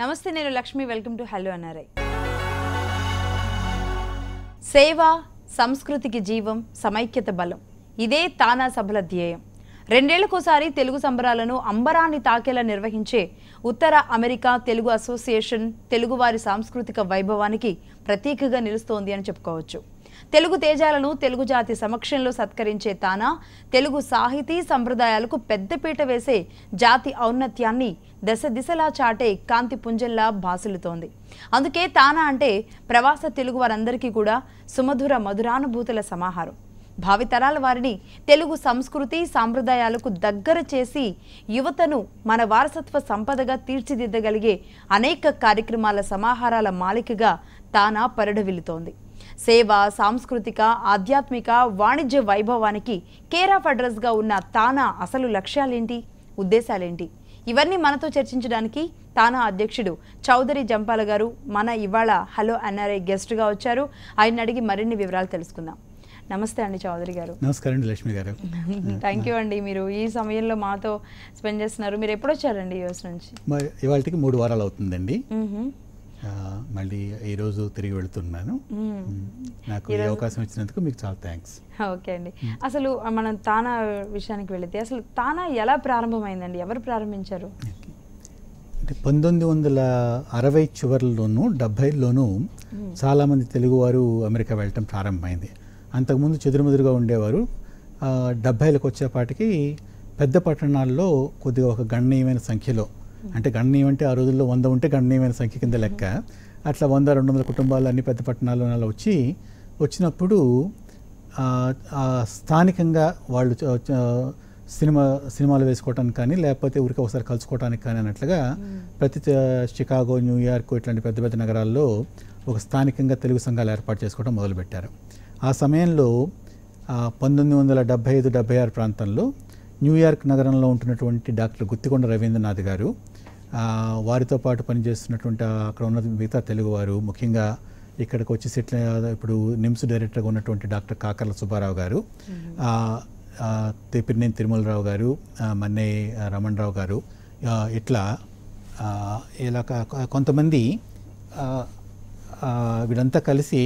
నమస్తే, నేను Lakshmi. Welcome to hello NRI. సేవ, సంస్కృతికి జీవం, సమైక్యత బలం, ఇదే తానా సభల ధ్యేయం. 2 ఏళ్లకోసారి తెలుగు సంబరాలను అంబరాన్ని తాకేలా నిర్వహించే ఉత్తర అమెరికా తెలుగు అసోసియేషన్ తెలుగువారి సాంస్కృతిక వైభవానికి ప్రతీకగా నిలుస్తోంది అని చెప్పుకోవచ్చు. తెలుగు తేజాలను తెలుగు జాతి సమక్షంలో సత్కరించే తానా తెలుగు సాహితీ సంప్రదాయాలకు పెద్దపీట వేసే జాతి ఔన్నత్యాన్ని దశ దిశలా చాటే కాంతి పుంజల్లా భాసిల్లుతోంది. అందుకే తానా అంటే ప్రవాస తెలుగు వారందరికీ కూడా సుమధుర మధురానుభూతుల సమాహారం. భావితరాల వారిని తెలుగు సంస్కృతి సాంప్రదాయాలకు దగ్గర చేసి యువతను మన వారసత్వ సంపదగా తీర్చిదిద్దగలిగే అనేక కార్యక్రమాల సమాహారాల మాలికగా తానా పరిఢవిల్లుతోంది. సేవ, సాంస్కృతిక, ఆధ్యాత్మిక, వాణిజ్య వైభవానికి కేర్ ఆఫ్ అడ్రస్గా ఉన్న తానా అసలు లక్ష్యాలేంటి, ఉద్దేశాలేంటి, ఇవన్నీ మనతో చర్చించడానికి తానా అధ్యక్షుడు చౌదరి జంపాల గారు మన ఇవాళ హలో ఎన్ఆర్ఐ గెస్ట్గా వచ్చారు. ఆయన అడిగి మరిన్ని వివరాలు తెలుసుకుందాం. నమస్తే అండి చౌదరి గారు. నమస్కారం అండి లక్ష్మి గారు. థ్యాంక్ యూ అండి, మీరు ఈ సమయంలో మాతో స్పెండ్ చేస్తున్నారు. మీరు ఎప్పుడు వచ్చారండి యూఎస్ నుంచి? ఇవాళకి 3 వారాలు అవుతుందండి. మళ్ళీ ఈరోజు తిరిగి వెళుతున్నాను. నాకు ఈ అవకాశం ఇచ్చినందుకు మీకు చాలా థ్యాంక్స్. ఓకే అండి, అసలు మనం తానా విషయానికి వెళితే అసలు తానా ఎలా ప్రారంభమైందండి, ఎవరు ప్రారంభించారు? అంటే 1960 చివరిలోనూ 70లోనూ చాలామంది తెలుగువారు అమెరికా వెళ్ళటం ప్రారంభమైంది. అంతకుముందు చెదురుమదురుగా ఉండేవారు. 70లకు వచ్చేపాటికి పెద్ద పట్టణాల్లో కొద్దిగా ఒక గణనీయమైన సంఖ్యలో, అంటే గణనీయం అంటే ఆ రోజుల్లో 100 ఉంటే గణనీయమైన సంఖ్య కింద లెక్క, అట్లా 100-200 కుటుంబాలు అన్ని పెద్ద పట్టణాల్లో అలా వచ్చినప్పుడు స్థానికంగా వాళ్ళు సినిమాలు వేసుకోవటానికి కానీ లేకపోతే ఊరికి ఒకసారి కలుసుకోవటానికి కానీ అన్నట్లుగా ప్రతి చికాగో, న్యూయార్క్ ఇట్లాంటి పెద్ద పెద్ద నగరాల్లో ఒక స్థానికంగా తెలుగు సంఘాలు ఏర్పాటు చేసుకోవడం మొదలుపెట్టారు. ఆ సమయంలో 1975-76 ప్రాంతంలో న్యూయార్క్ నగరంలో ఉంటున్నటువంటి డాక్టర్ గుత్తికొండ రవీంద్రనాథ్ గారు, వారితో పాటు పనిచేస్తున్నటువంటి అక్కడ ఉన్న మిగతా తెలుగువారు, ముఖ్యంగా ఇక్కడికి వచ్చి సెటిల్ ఇప్పుడు నిమ్స్ డైరెక్టర్గా ఉన్నటువంటి డాక్టర్ కాకర్ల సుబ్బారావు గారు, పిన్నేని తిరుమలరావు గారు, మన్నే రమణరావు గారు, ఇట్లా ఇలా కొంతమంది వీళ్ళంతా కలిసి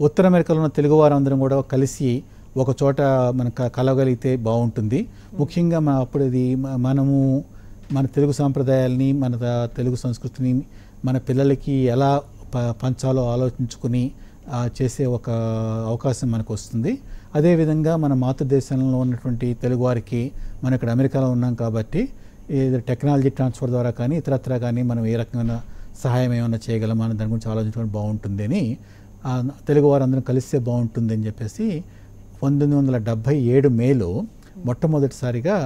ఉత్తర అమెరికాలో ఉన్న తెలుగువారు అందరం కూడా కలిసి ఒక చోట మనకు కలవగలిగితే బాగుంటుంది. ముఖ్యంగా అప్పుడు ఇది మనము మన తెలుగు సాంప్రదాయాల్ని, మన తెలుగు సంస్కృతిని మన పిల్లలకి ఎలా పంచాలో ఆలోచించుకుని చేసే ఒక అవకాశం మనకు వస్తుంది. అదేవిధంగా మన మాతృదేశంలో ఉన్నటువంటి తెలుగువారికి మనం ఇక్కడ అమెరికాలో ఉన్నాం కాబట్టి టెక్నాలజీ ట్రాన్స్ఫర్ ద్వారా కానీ ఇతరత్రా కానీ మనం ఏ రకమైన సహాయం ఏమైనా చేయగలం అని దాని గురించి ఆలోచించుకోవడం బాగుంటుంది అని తెలుగువారు అందరం కలిస్తే బాగుంటుంది అని చెప్పేసి 1977 మేలో మొట్టమొదటిసారిగా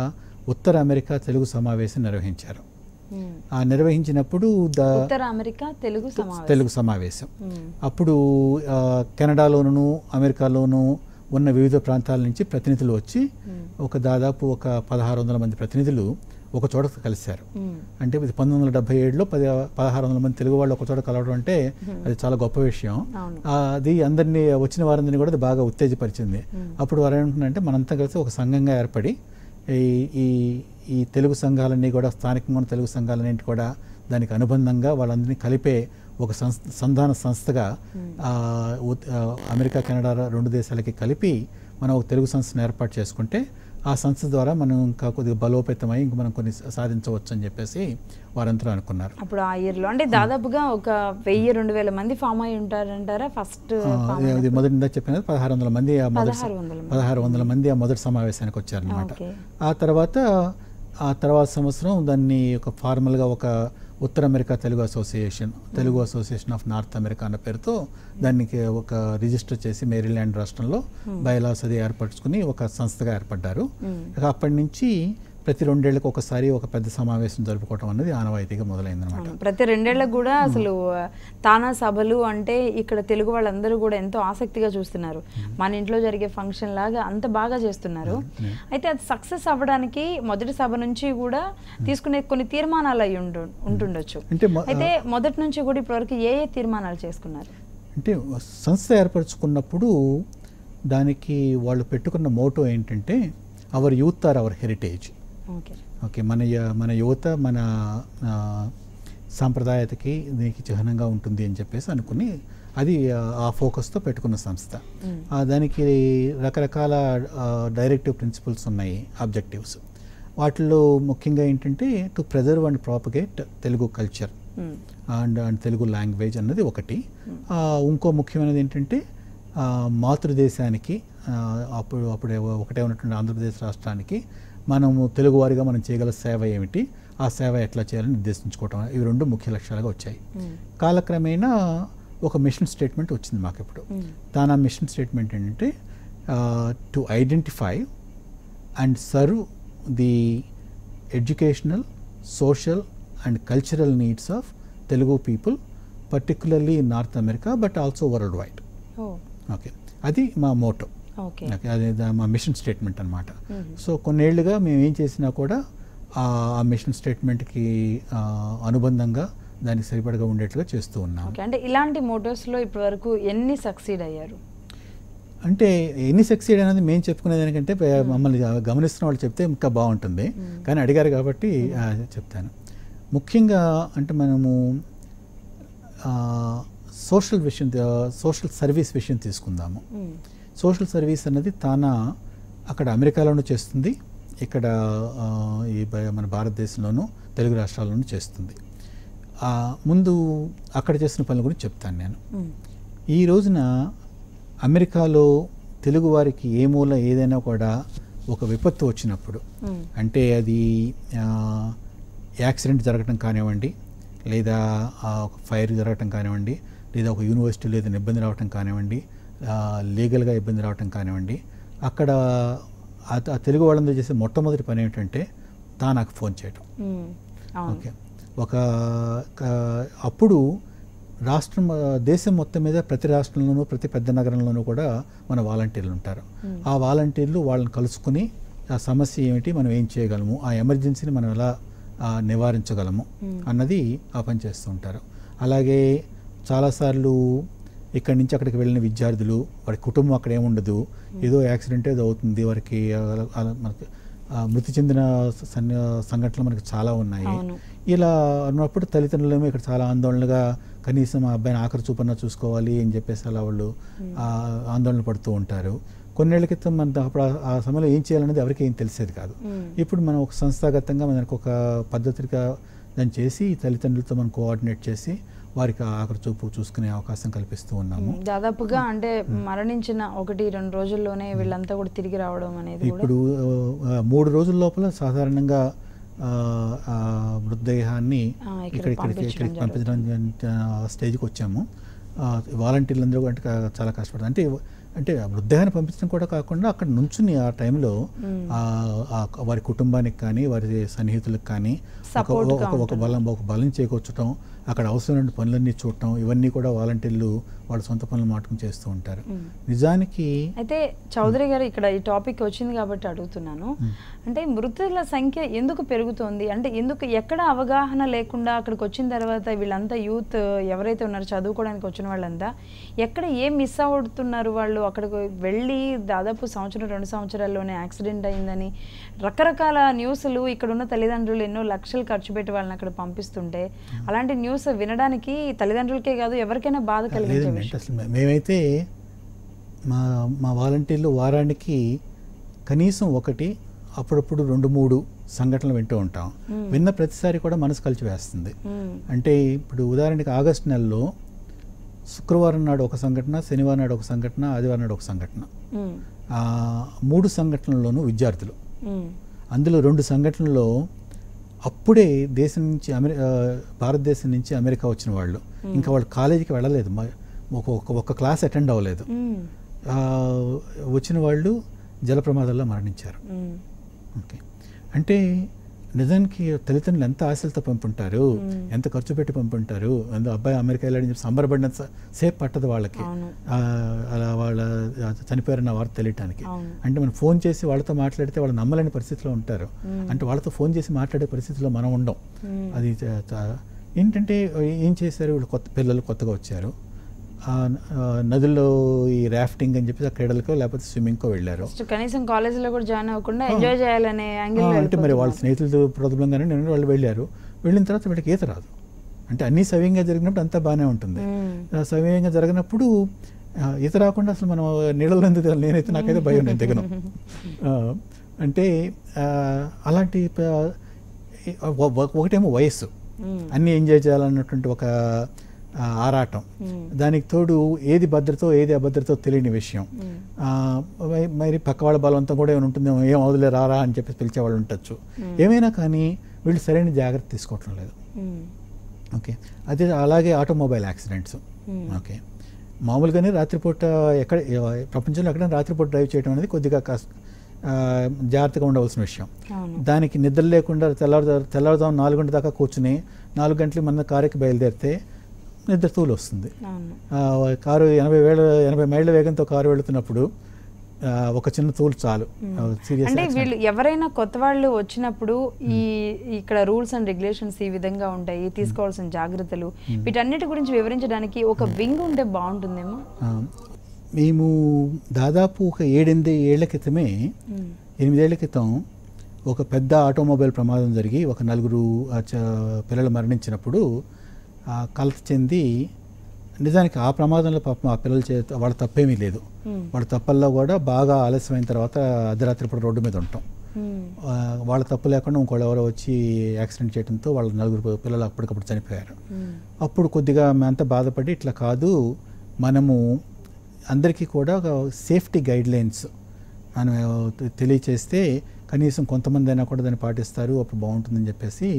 ఉత్తర అమెరికా తెలుగు సమావేశం నిర్వహించారు. నిర్వహించినప్పుడు ఉత్తర అమెరికా తెలుగు సమావేశం అప్పుడు కెనడాలోను అమెరికాలోను ఉన్న వివిధ ప్రాంతాల నుంచి ప్రతినిధులు వచ్చి దాదాపు 1600 మంది ప్రతినిధులు ఒక చోట కలిశారు. అంటే 1977లో 1600 మంది తెలుగు వాళ్ళు ఒక చోట కలవడం అంటే అది చాలా గొప్ప విషయం. అది అందరినీ వచ్చిన వారందరినీ కూడా అది బాగా ఉత్తేజపరిచింది. అప్పుడు వారు ఏమంటున్నారంటే మనంతా కలిసి ఒక సంఘంగా ఏర్పడి ఈ తెలుగు సంఘాలన్నీ కూడా స్థానికంగా ఉన్న తెలుగు సంఘాలన్నింటి కూడా దానికి అనుబంధంగా వాళ్ళందరినీ కలిపే ఒక సంధాన సంస్థగా అమెరికా, కెనడా 2 దేశాలకి కలిపి మనం ఒక తెలుగు సంస్థను ఏర్పాటు చేసుకుంటే ఆ సంస్థ ద్వారా మనం ఇంకా కొద్దిగా బలోపేతమై ఇంక మనం కొన్ని సాధించవచ్చు అని చెప్పేసి వారంతా అనుకున్నారు. అప్పుడు ఆ ఇయర్లో అంటే దాదాపుగా ఒక 1000-2000 మంది ఫామ్ అయి ఉంటారంటారా? ఫస్ట్ మొదటి చెప్పినది 1600 మంది 1600 మంది ఆ మొదటి సమావేశానికి వచ్చారనమాట. ఆ తర్వాత సంవత్సరం దాన్ని ఒక ఫార్మల్గా ఒక ఉత్తర America Telugu association of north America అన్న పేరుతో దానికి ఒక రిజిస్టర్ చేసి మేరీల్యాండ్ రాష్ట్రంలో బైలాస్ అది ఏర్పరచుకుని ఒక సంస్థగా ఏర్పడ్డారు. అప్పటి నుంచి ప్రతి 2 ఏళ్లకు ఒకసారి ఒక పెద్ద సమావేశం జరుపుకోవడం అనేది ఆనవాయితీగా మొదలైందనమాట. ప్రతి 2 ఏళ్లకు కూడా అసలు తానా సభలు అంటే ఇక్కడ తెలుగు వాళ్ళందరూ కూడా ఎంతో ఆసక్తిగా చూస్తున్నారు. మన ఇంట్లో జరిగే ఫంక్షన్ లాగా అంత బాగా చేస్తున్నారు. అయితే అది సక్సెస్ అవ్వడానికి మొదటి సభ నుంచి కూడా తీసుకునే కొన్ని తీర్మానాలు అయి ఉంటుండొచ్చు. అయితే మొదటి నుంచి కూడా ఇప్పటివరకు ఏ తీర్మానాలు చేసుకున్నారు? అంటే సంస్థ ఏర్పరచుకున్నప్పుడు దానికి వాళ్ళు పెట్టుకున్న మోటో ఏంటంటే our youth are our heritage. Okay, మన యువత మన సాంప్రదాయతకి దీనికి చిహ్నంగా ఉంటుంది అని చెప్పేసి అనుకుని అది ఆ ఫోకస్తో పెట్టుకున్న సంస్థ. దానికి రకరకాల డైరెక్టివ్ ప్రిన్సిపల్స్ ఉన్నాయి, ఆబ్జెక్టివ్స్. వాటిలో ముఖ్యంగా ఏంటంటే to preserve and propagate Telugu culture and Telugu language అన్నది ఒకటి. ఇంకో ముఖ్యమైనది ఏంటంటే మాతృదేశానికి అప్పుడు ఒకటే ఉన్నటువంటి ఆంధ్రప్రదేశ్ రాష్ట్రానికి మనము తెలుగువారిగా మనం చేయగల సేవ ఏమిటి, ఆ సేవ ఎట్లా చేయాలని నిర్దేశించుకోవటం, ఇవి రెండు ముఖ్య లక్ష్యాలుగా వచ్చాయి. కాలక్రమేణా ఒక మిషన్ స్టేట్మెంట్ వచ్చింది మాకు ఇప్పుడు. దాని ఆ మిషన్ స్టేట్మెంట్ ఏంటంటే to identify and serve the educational, social and cultural needs of Telugu people, particularly in north America but also world wide. Okay, అది మా మోటో. అదే మా మిషన్ స్టేట్మెంట్ అనమాట. సో కొన్నేళ్లుగా మేము ఏం చేసినా కూడా ఆ మిషన్ స్టేట్మెంట్కి అనుబంధంగా దానికి సరిపడగా ఉండేట్లుగా చేస్తూ ఉన్నాం. అంటే ఇలాంటి మోటోస్లో ఇప్పటి వరకు ఎన్ని సక్సీడ్ అయ్యారు? అంటే ఎన్ని సక్సీడ్ అనేది మేము చెప్పుకునే దానికంటే మమ్మల్ని గమనిస్తున్న వాళ్ళు చెప్తే ఇంకా బాగుంటుంది, కానీ అడిగారు కాబట్టి చెప్తాను. ముఖ్యంగా అంటే మనము సోషల్ సర్వీస్ విషయం తీసుకుందాము. సోషల్ సర్వీస్ అన్నది తానా అక్కడ అమెరికాలోనూ చేస్తుంది, ఇక్కడ ఈ మన భారతదేశంలోనూ తెలుగు రాష్ట్రాల్లోనూ చేస్తుంది. ముందు అక్కడ చేసిన పనుల గురించి చెప్తాను నేను. ఈ రోజున అమెరికాలో తెలుగు వారికి ఏ మూల ఏదైనా కూడా ఒక విపత్తు వచ్చినప్పుడు, అంటే అది యాక్సిడెంట్ జరగటం కానివ్వండి, లేదా ఒక ఫైర్ జరగటం కానివ్వండి, లేదా ఒక యూనివర్సిటీలో ఏదైనా ఇబ్బంది రావటం కానివ్వండి, లీగల్గా ఇబ్బంది రావటం కానివ్వండి, అక్కడ ఆ తెలుగు వాళ్ళందరూ చేసే మొట్టమొదటి పని ఏమిటంటే నాకు ఫోన్ చేయటం. ఓకే, అప్పుడు దేశం మొత్తం మీద ప్రతి రాష్ట్రంలోనూ ప్రతి పెద్ద నగరంలోనూ కూడా మన వాలంటీర్లు ఉంటారు. ఆ వాలంటీర్లు వాళ్ళని కలుసుకుని ఆ సమస్య ఏమిటి, మనం ఏం చేయగలము, ఆ ఎమర్జెన్సీని మనం ఎలా నివారించగలము అన్నది ఆ పని చేస్తూ ఉంటారు. అలాగే చాలాసార్లు ఇక్కడి నుంచి అక్కడికి వెళ్ళిన విద్యార్థులు, వారి కుటుంబం అక్కడ ఏముండదు, ఏదో యాక్సిడెంట్ ఏదో అవుతుంది, వారికి మనకి మృతి చెందిన సంఘటనలు మనకి చాలా ఉన్నాయి. ఇలా అన్నప్పుడు తల్లిదండ్రులేమో ఇక్కడ చాలా ఆందోళనగా కనీసం ఆ అబ్బాయిని ఆఖరి చూపన్నా చూసుకోవాలి అని చెప్పేసి అలా వాళ్ళు ఆందోళన పడుతూ ఉంటారు. కొన్నేళ్ల క్రితం మన అప్పుడు ఆ సమయంలో ఏం చేయాలనేది ఎవరికి ఏం తెలిసేది కాదు. ఇప్పుడు మనం ఒక సంస్థాగతంగా మనకు ఒక పద్ధతిగా దాన్ని చేసి తల్లిదండ్రులతో మనం కోఆర్డినేట్ చేసి వారికి ఆఖరి చూపు చూసుకునే అవకాశం కల్పిస్తూ ఉన్నాము. దాదాపుగా అంటే మరణించిన 1-2 రోజుల్లోనే వీళ్ళంతా కూడా తిరిగి రావడం అనేది ఇప్పుడు 3 రోజుల లోపల సాధారణంగా మృతదేహాన్ని ఇక్కడికి పంపించడం స్టేజ్కి వచ్చాము. వాలంటీర్లందరూ అంటే చాలా కష్టపడతారు. అంటే మృతదేహాన్ని పంపించడం కూడా కాకుండా అక్కడ నుంచుని ఆ టైంలో వారి కుటుంబానికి కానీ వారి సన్నిహితులకు కానీ ఒక బలం చేకూర్చడం, అక్కడ అవసరమైన పనులన్నీ చూడటం, ఇవన్నీ కూడా వాలంటీర్లు వాళ్ళ సొంత పనులు మాటుకుని చేస్తూ ఉంటారు. నిజానికి అయితే చౌదరి గారు ఇక్కడ ఈ టాపిక్ వచ్చింది కాబట్టి అడుగుతున్నాను, అంటే మృతుల సంఖ్య ఎందుకు పెరుగుతోంది? అంటే ఎక్కడ అవగాహన లేకుండా అక్కడికి వచ్చిన తర్వాత వీళ్ళంతా యూత్ ఎవరైతే ఉన్నారో చదువుకోవడానికి వచ్చిన వాళ్ళంతా ఎక్కడ ఏం మిస్ అవుతున్నారు? వాళ్ళు అక్కడికి వెళ్ళి దాదాపు 1-2 సంవత్సరాల్లోనే యాక్సిడెంట్ అయిందని రకరకాల న్యూస్లు, ఇక్కడ ఉన్న తల్లిదండ్రులు ఎన్నో లక్షలు ఖర్చు పెట్టి వాళ్ళని అక్కడ పంపిస్తుంటే అలాంటి న్యూస్ వినడానికి తల్లిదండ్రులకే కాదు ఎవరికైనా బాధ కలిగించే విషయం. అసలు మేమైతే మా వాలంటీర్లు వారానికి కనీసం అప్పుడప్పుడు 2-3 సంఘటనలు వింటూ ఉంటాం. విన్న ప్రతిసారి కూడా మనసు కలిచివేస్తుంది. అంటే ఇప్పుడు ఉదాహరణకి ఆగస్టు నెలలో శుక్రవారం నాడు ఒక సంఘటన, శనివారం నాడు ఒక సంఘటన, ఆదివారం నాడు ఒక సంఘటన. 3 సంఘటనల్లోనూ విద్యార్థులు. అందులో 2 సంఘటనల్లో అప్పుడే భారతదేశం నుంచి అమెరికా వచ్చిన వాళ్ళు, ఇంకా వాళ్ళు కాలేజీకి వెళ్ళలేదు, ఒక క్లాస్ అటెండ్ అవ్వలేదు. వచ్చిన వాళ్ళు జల ప్రమాదాల్లో మరణించారు. ఓకే, అంటే నిజానికి తల్లిదండ్రులు ఎంత ఆశలతో పంపుంటారు, ఎంత ఖర్చు పెట్టి పంపుంటారు. అబ్బాయి అమెరికా వెళ్ళాడని చెప్పి సంబరపడినంత సేపు పట్టదు వాళ్ళకి అలా వాళ్ళ చనిపోయారన్న వార్త తెలియటానికి. అంటే మనం ఫోన్ చేసి వాళ్ళతో మాట్లాడితే వాళ్ళు నమ్మలేని పరిస్థితిలో ఉంటారు. అంటే వాళ్ళతో ఫోన్ చేసి మాట్లాడే పరిస్థితిలో మనం ఉండం. అది ఏంటంటే ఏం చేశారు, వీళ్ళు పిల్లలు కొత్తగా వచ్చారు, నదుల్లో ఈ రాఫ్టింగ్ అని చెప్పి క్రీడలకో లేకపోతే స్విమ్మింగ్కో వెళ్ళారు. కనీసం కాలేజీలో కూడా జాయిన్ అవ్వకుండా ఎంజాయ్ చేయాలనే అంటే మరి వాళ్ళ స్నేహితులతో ప్రాబ్లంగానే వాళ్ళు వెళ్ళారు. వెళ్ళిన తర్వాత వీళ్ళకి ఈత రాదు. అంటే అన్నీ సవ్యంగా జరిగినప్పుడు అంతా బాగానే ఉంటుంది. సవ్యంగా జరిగినప్పుడు ఈత రాకుండా అసలు మనం నీళ్ళలో ఎందుకు దిగాలి? నేనైతే నాకైతే భయం, నేను దిగను. అంటే అలాంటి ఒకటేమో వయస్సు, అన్నీ ఎంజాయ్ చేయాలన్నటువంటి ఒక ఆరాటం, దానికి తోడు ఏది భద్రతో ఏది అభద్రతో తెలియని విషయం. మరి పక్క వాళ్ళ బలవంతం కూడా ఏమైనా ఉంటుంది, ఏం అవదులే రారా అని చెప్పి పిలిచేవాళ్ళు ఉండొచ్చు. ఏమైనా కానీ వీళ్ళు సరైన జాగ్రత్త తీసుకోవటం లేదు. ఓకే, అదే అలాగే ఆటోమొబైల్ యాక్సిడెంట్స్. ఓకే, మామూలుగానే రాత్రిపూట ప్రపంచంలో ఎక్కడైనా రాత్రిపూట డ్రైవ్ చేయడం అనేది కొద్దిగా జాగ్రత్తగా ఉండవలసిన విషయం. దానికి నిద్ర లేకుండా తెల్లవారుదాం 4 గంటల దాకా కూర్చుని 4 గంటలకి మన కారుకి బయలుదేరితే నిద్ర తూలు వస్తుంది. కారు 80 మైళ్ళ వేగంతో కారు వెళుతున్నప్పుడు ఒక చిన్న తూలు చాలు. అంటే వీళ్ళు ఎవరైనా కొత్త వాళ్ళు వచ్చినప్పుడు ఇక్కడ రూల్స్ అండ్ రెగ్యులేషన్స్ ఈ విధంగా ఉంటాయి, తీసుకోవాల్సిన జాగ్రత్తలు, వీటన్నిటి గురించి వివరించడానికి ఒక వింగ్ ఉంటే బాగుంటుందేమో. మేము దాదాపు ఒక 7-8 ఏళ్ల క్రితమే 8 ఏళ్ల క్రితం ఒక పెద్ద ఆటోమొబైల్ ప్రమాదం జరిగి ఒక 4 పిల్లలు మరణించినప్పుడు కలత చెంది, నిజానికి ఆ ప్రమాదంలో పాపం ఆ పిల్లల వాళ్ళ తప్పేమీ లేదు. వాళ్ళ తప్పల్లో కూడా బాగా ఆలస్యమైన తర్వాత అర్ధరాత్రి పూట రోడ్డు మీద ఉంటాం. వాళ్ళ తప్పు లేకుండా ఇంకోళ్ళు ఎవరో వచ్చి యాక్సిడెంట్ చేయడంతో వాళ్ళ 4 పిల్లలు అప్పటికప్పుడు చనిపోయారు. అప్పుడు కొద్దిగా మేమంతా బాధపడి, ఇట్లా కాదు, మనము అందరికీ కూడా ఒక సేఫ్టీ గైడ్లైన్స్ మనం తెలియచేస్తే కనీసం కొంతమంది అయినా కూడా దాన్ని పాటిస్తారు, అప్పుడు బాగుంటుందని చెప్పేసి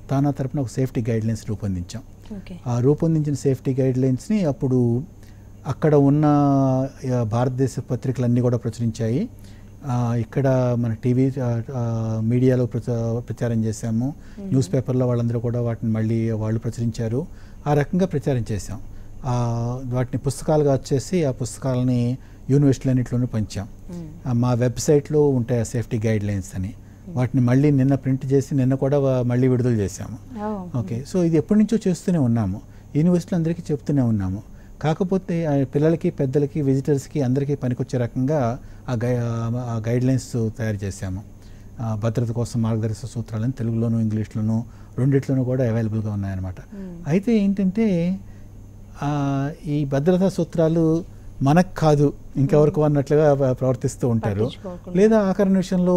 తానా తరపున ఒక సేఫ్టీ గైడ్లైన్స్ రూపొందించాం. ఆ రూపొందించిన సేఫ్టీ గైడ్లైన్స్ని అప్పుడు అక్కడ ఉన్న భారతదేశ పత్రికలన్నీ కూడా ప్రచురించాయి. ఇక్కడ మన టీవీ మీడియాలో ప్రచారం చేశాము, న్యూస్ పేపర్లో వాళ్ళందరూ కూడా వాటిని మళ్ళీ వాళ్ళు ప్రచురించారు. ఆ రకంగా ప్రచారం చేశాం. వాటిని పుస్తకాలుగా వచ్చేసి ఆ పుస్తకాలని యూనివర్సిటీలన్నింటిలోనూ పంచాం. మా వెబ్సైట్లో ఉంటాయి ఆ సేఫ్టీ గైడ్లైన్స్ అని. వాటిని మళ్ళీ నిన్న ప్రింట్ చేసి నిన్న కూడా మళ్ళీ విడుదల చేశాము. ఓకే, సో ఇది ఎప్పటి నుంచో చేస్తూనే ఉన్నాము, యూనివర్సిటీలు అందరికీ చెప్తూనే ఉన్నాము. కాకపోతే పిల్లలకి, పెద్దలకి, విజిటర్స్కి అందరికీ పనికొచ్చే రకంగా ఆ గైడ్లైన్స్ తయారు చేశాము. భద్రత కోసం మార్గదర్శక సూత్రాలని తెలుగులోను ఇంగ్లీష్లోను రెండిట్లోనూ కూడా అవైలబుల్గా ఉన్నాయన్నమాట. అయితే ఏంటంటే ఈ భద్రతా సూత్రాలు మనకు కాదు ఇంకెవరికి అన్నట్లుగా ప్రవర్తిస్తూ ఉంటారు, లేదా ఆఖరి నిమిషంలో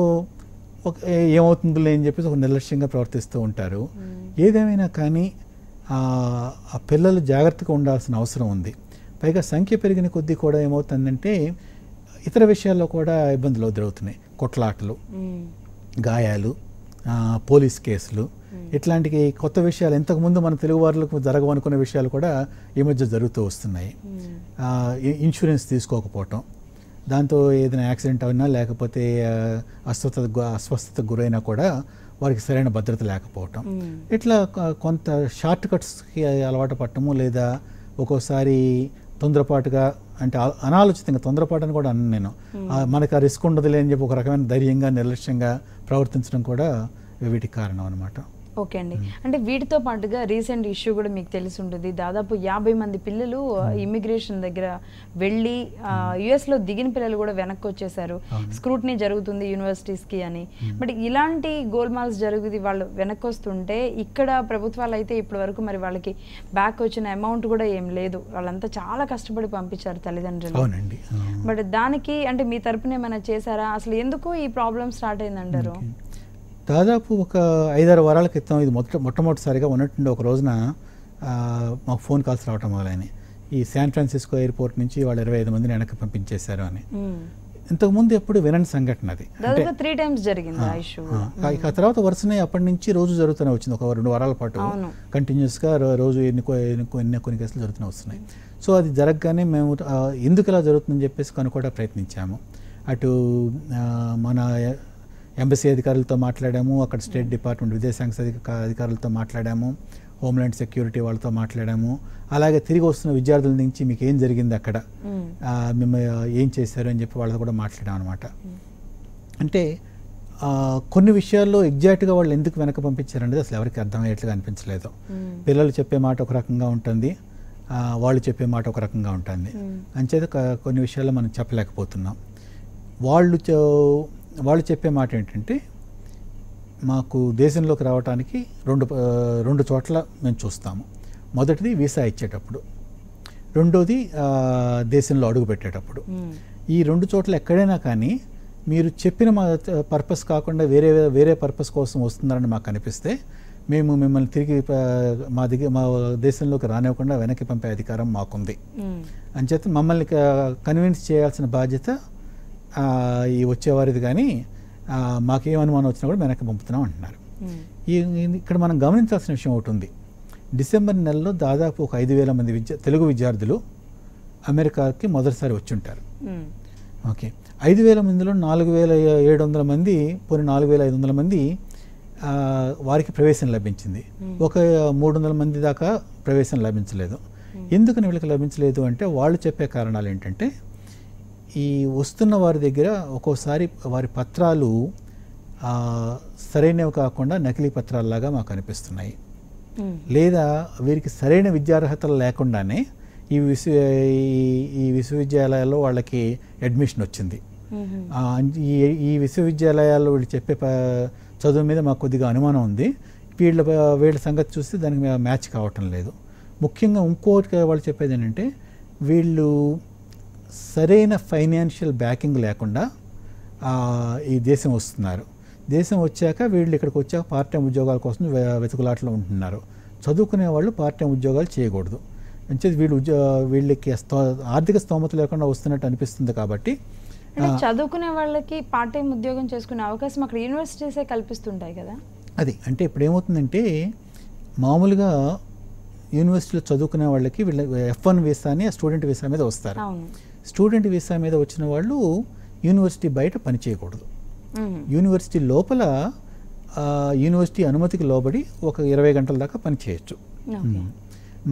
ఏమవుతుందో అని చెప్పేసి ఒక నిర్లక్ష్యంగా ప్రవర్తిస్తూ ఉంటారు. ఏదేమైనా కానీ ఆ పిల్లలు జాగ్రత్తగా ఉండాల్సిన అవసరం ఉంది. పైగా సంఖ్య పెరిగిన కొద్దీ కూడా ఏమవుతుందంటే ఇతర విషయాల్లో కూడా ఇబ్బందులు ఎదురవుతున్నాయి. కొట్లాటలు, గాయాలు, పోలీస్ కేసులు, ఇట్లాంటి కొత్త విషయాలు ఇంతకుముందు మన తెలుగు వారులకు జరగవనుకునే విషయాలు కూడా ఈ మధ్య జరుగుతూ వస్తున్నాయి. ఇన్సూరెన్స్ తీసుకోకపోవటం, దాంతో ఏదైనా యాక్సిడెంట్ అయినా లేకపోతే అస్వస్థతకు గురైనా కూడా వారికి సరైన భద్రత లేకపోవటం, ఇట్లా కొంత షార్ట్ కట్స్కి అలవాటు పడటము, లేదా ఒక్కోసారి తొందరపాటుగా, అంటే అనాలోచితంగా తొందరపాటు అని కూడా అన్నాను నేను, మనకు ఆ రిస్క్ ఉండదులే అని చెప్పి ఒక రకమైన ధైర్యంగా నిర్లక్ష్యంగా ప్రవర్తించడం కూడా వీటికి కారణం అన్నమాట. ఓకే అండి, అంటే వీటితో పాటుగా రీసెంట్ ఇష్యూ కూడా మీకు తెలిసి ఉంటుంది. దాదాపు 50 మంది పిల్లలు ఇమిగ్రేషన్ దగ్గర వెళ్ళి యుఎస్లో దిగిన పిల్లలు కూడా వెనక్కి వచ్చేసారు. స్క్రూటినీ జరుగుతుంది యూనివర్సిటీస్కి అని. బట్ ఇలాంటి గోల్మాల్స్ జరుగుతుంది, వాళ్ళు వెనక్కి వస్తుంటే ఇక్కడ ప్రభుత్వాలు అయితే ఇప్పటి వరకు మరి వాళ్ళకి బ్యాక్ వచ్చిన అమౌంట్ కూడా ఏం లేదు. వాళ్ళంతా చాలా కష్టపడి పంపించారు తల్లిదండ్రులు. బట్ దానికి అంటే మీ తరపున ఏమైనా చేశారా? అసలు ఎందుకు ఈ ప్రాబ్లం స్టార్ట్ అయిందంటారు? దాదాపు ఒక 5-6 వారాల క్రితం ఇది మొట్టమొదటిసారిగా ఉన్నట్టుండి ఒక రోజున మాకు ఫోన్ కాల్స్ రావటం మొదలైనవి. ఈ శాన్ ఫ్రాన్సిస్కో ఎయిర్పోర్ట్ నుంచి వాళ్ళు 25 మందిని వెనక్కి పంపించేశారు అని. ఇంతకుముందు ఎప్పుడు వినని సంఘటన అది. ఇక తర్వాత వరుసనే అప్పటి నుంచి రోజు జరుగుతూనే వచ్చింది. ఒక 2 వారాల పాటు కంటిన్యూస్గా రోజు కొన్ని కేసులు జరుగుతూనే వస్తున్నాయి. సో అది జరగగానే మేము ఎందుకు ఇలా జరుగుతుందని చెప్పేసి కనుక్కోవడానికి ప్రయత్నించాము. అటు మన ఎంబసీ అధికారులతో మాట్లాడాము, అక్కడ స్టేట్ డిపార్ట్మెంట్ విదేశాంగ అధికారులతో మాట్లాడాము, హోమ్లాండ్ సెక్యూరిటీ వాళ్ళతో మాట్లాడాము. అలాగే తిరిగి వస్తున్న విద్యార్థుల నుంచి మీకు ఏం జరిగింది అక్కడ, మేము ఏం చేశారు అని చెప్పి వాళ్ళతో కూడా మాట్లాడాము అనమాట. అంటే కొన్ని విషయాల్లో ఎగ్జాక్ట్గా వాళ్ళు ఎందుకు వెనక పంపించారనేది అసలు ఎవరికి అర్థమయ్యేట్లుగా అనిపించలేదు. పిల్లలు చెప్పే మాట ఒక రకంగా ఉంటుంది, వాళ్ళు చెప్పే మాట ఒక రకంగా ఉంటుంది. అంచేత కొన్ని విషయాల్లో మనం చెప్పలేకపోతున్నాం. వాళ్ళు చెప్పే మాట ఏంటంటే, మాకు దేశంలోకి రావడానికి రెండు చోట్ల మేము చూస్తాము. మొదటిది వీసా ఇచ్చేటప్పుడు, రెండోది దేశంలో అడుగు పెట్టేటప్పుడు. ఈ 2 చోట్ల ఎక్కడైనా కానీ మీరు చెప్పిన మా పర్పస్ కాకుండా వేరే పర్పస్ కోసం వస్తున్నారని మాకు అనిపిస్తే మేము మిమ్మల్ని తిరిగి మా దేశంలోకి రానివ్వకుండా వెనక్కి పంపే అధికారం మాకుంది. అంచేత మమ్మల్ని కన్విన్స్ చేయాల్సిన బాధ్యత ఈ వచ్చేవారిది, కానీ మాకేం అనుమానం వచ్చినా కూడా వెనక్కి పంపుతున్నాం అంటున్నారు. ఇక్కడ మనం గమనించాల్సిన విషయం ఒకటి ఉంది. డిసెంబర్ నెలలో దాదాపు ఒక 5,000 మంది తెలుగు విద్యార్థులు అమెరికాకి మొదటిసారి వచ్చి ఉంటారు. ఓకే, 5,000 మందిలో 4,700 మంది, పోనీ 4,500 మంది వారికి ప్రవేశం లభించింది. ఒక 300 మంది దాకా ప్రవేశం లభించలేదు. ఎందుకని వీళ్ళకి లభించలేదు అంటే వాళ్ళు చెప్పే కారణాలు ఏంటంటే, ఈ వస్తున్న వారి దగ్గర ఒక్కోసారి వారి పత్రాలు సరైనవి కాకుండా నకిలీ పత్రాలలాగా మాకు అనిపిస్తున్నాయి, లేదా వీరికి సరైన విద్యార్హతలు లేకుండానే ఈ విశ్వవిద్యాలయాల్లో వాళ్ళకి అడ్మిషన్ వచ్చింది. ఈ విశ్వవిద్యాలయాల్లో వీళ్ళు చెప్పే చదువు మీద మాకు కొద్దిగా అనుమానం ఉంది. వీళ్ళ సంగతి చూస్తే దానికి మ్యాచ్ కావటం లేదు. ముఖ్యంగా ఇంకోటి వాళ్ళు చెప్పేది ఏంటంటే, వీళ్ళు సరైన ఫైనాన్షియల్ బ్యాకింగ్ లేకుండా ఈ దేశం వస్తున్నారు. దేశం వచ్చాక వీళ్ళు ఇక్కడికి వచ్చాక పార్ట్ టైం ఉద్యోగాల కోసం వెతుకులాట్లో ఉంటున్నారు. చదువుకునే వాళ్ళు పార్ట్ టైం ఉద్యోగాలు చేయకూడదు. అంటే వీళ్ళకి ఆర్థిక స్తోమత లేకుండా వస్తున్నట్టు అనిపిస్తుంది. కాబట్టి చదువుకునే వాళ్ళకి పార్ట్ టైం ఉద్యోగం చేసుకునే అవకాశం అక్కడ యూనివర్సిటీసే కల్పిస్తుంటాయి కదా. అది అంటే ఇప్పుడు ఏమవుతుందంటే, మామూలుగా యూనివర్సిటీలో చదువుకునే వాళ్ళకి వీళ్ళ F1 వీసా అని స్టూడెంట్ వీసా మీద వస్తారు. స్టూడెంట్ వీసా మీద వచ్చిన వాళ్ళు యూనివర్సిటీ బయట పని చేయకూడదు. యూనివర్సిటీ లోపల యూనివర్సిటీ అనుమతికి లోబడి ఒక 20 గంటల దాకా పని చేయొచ్చు.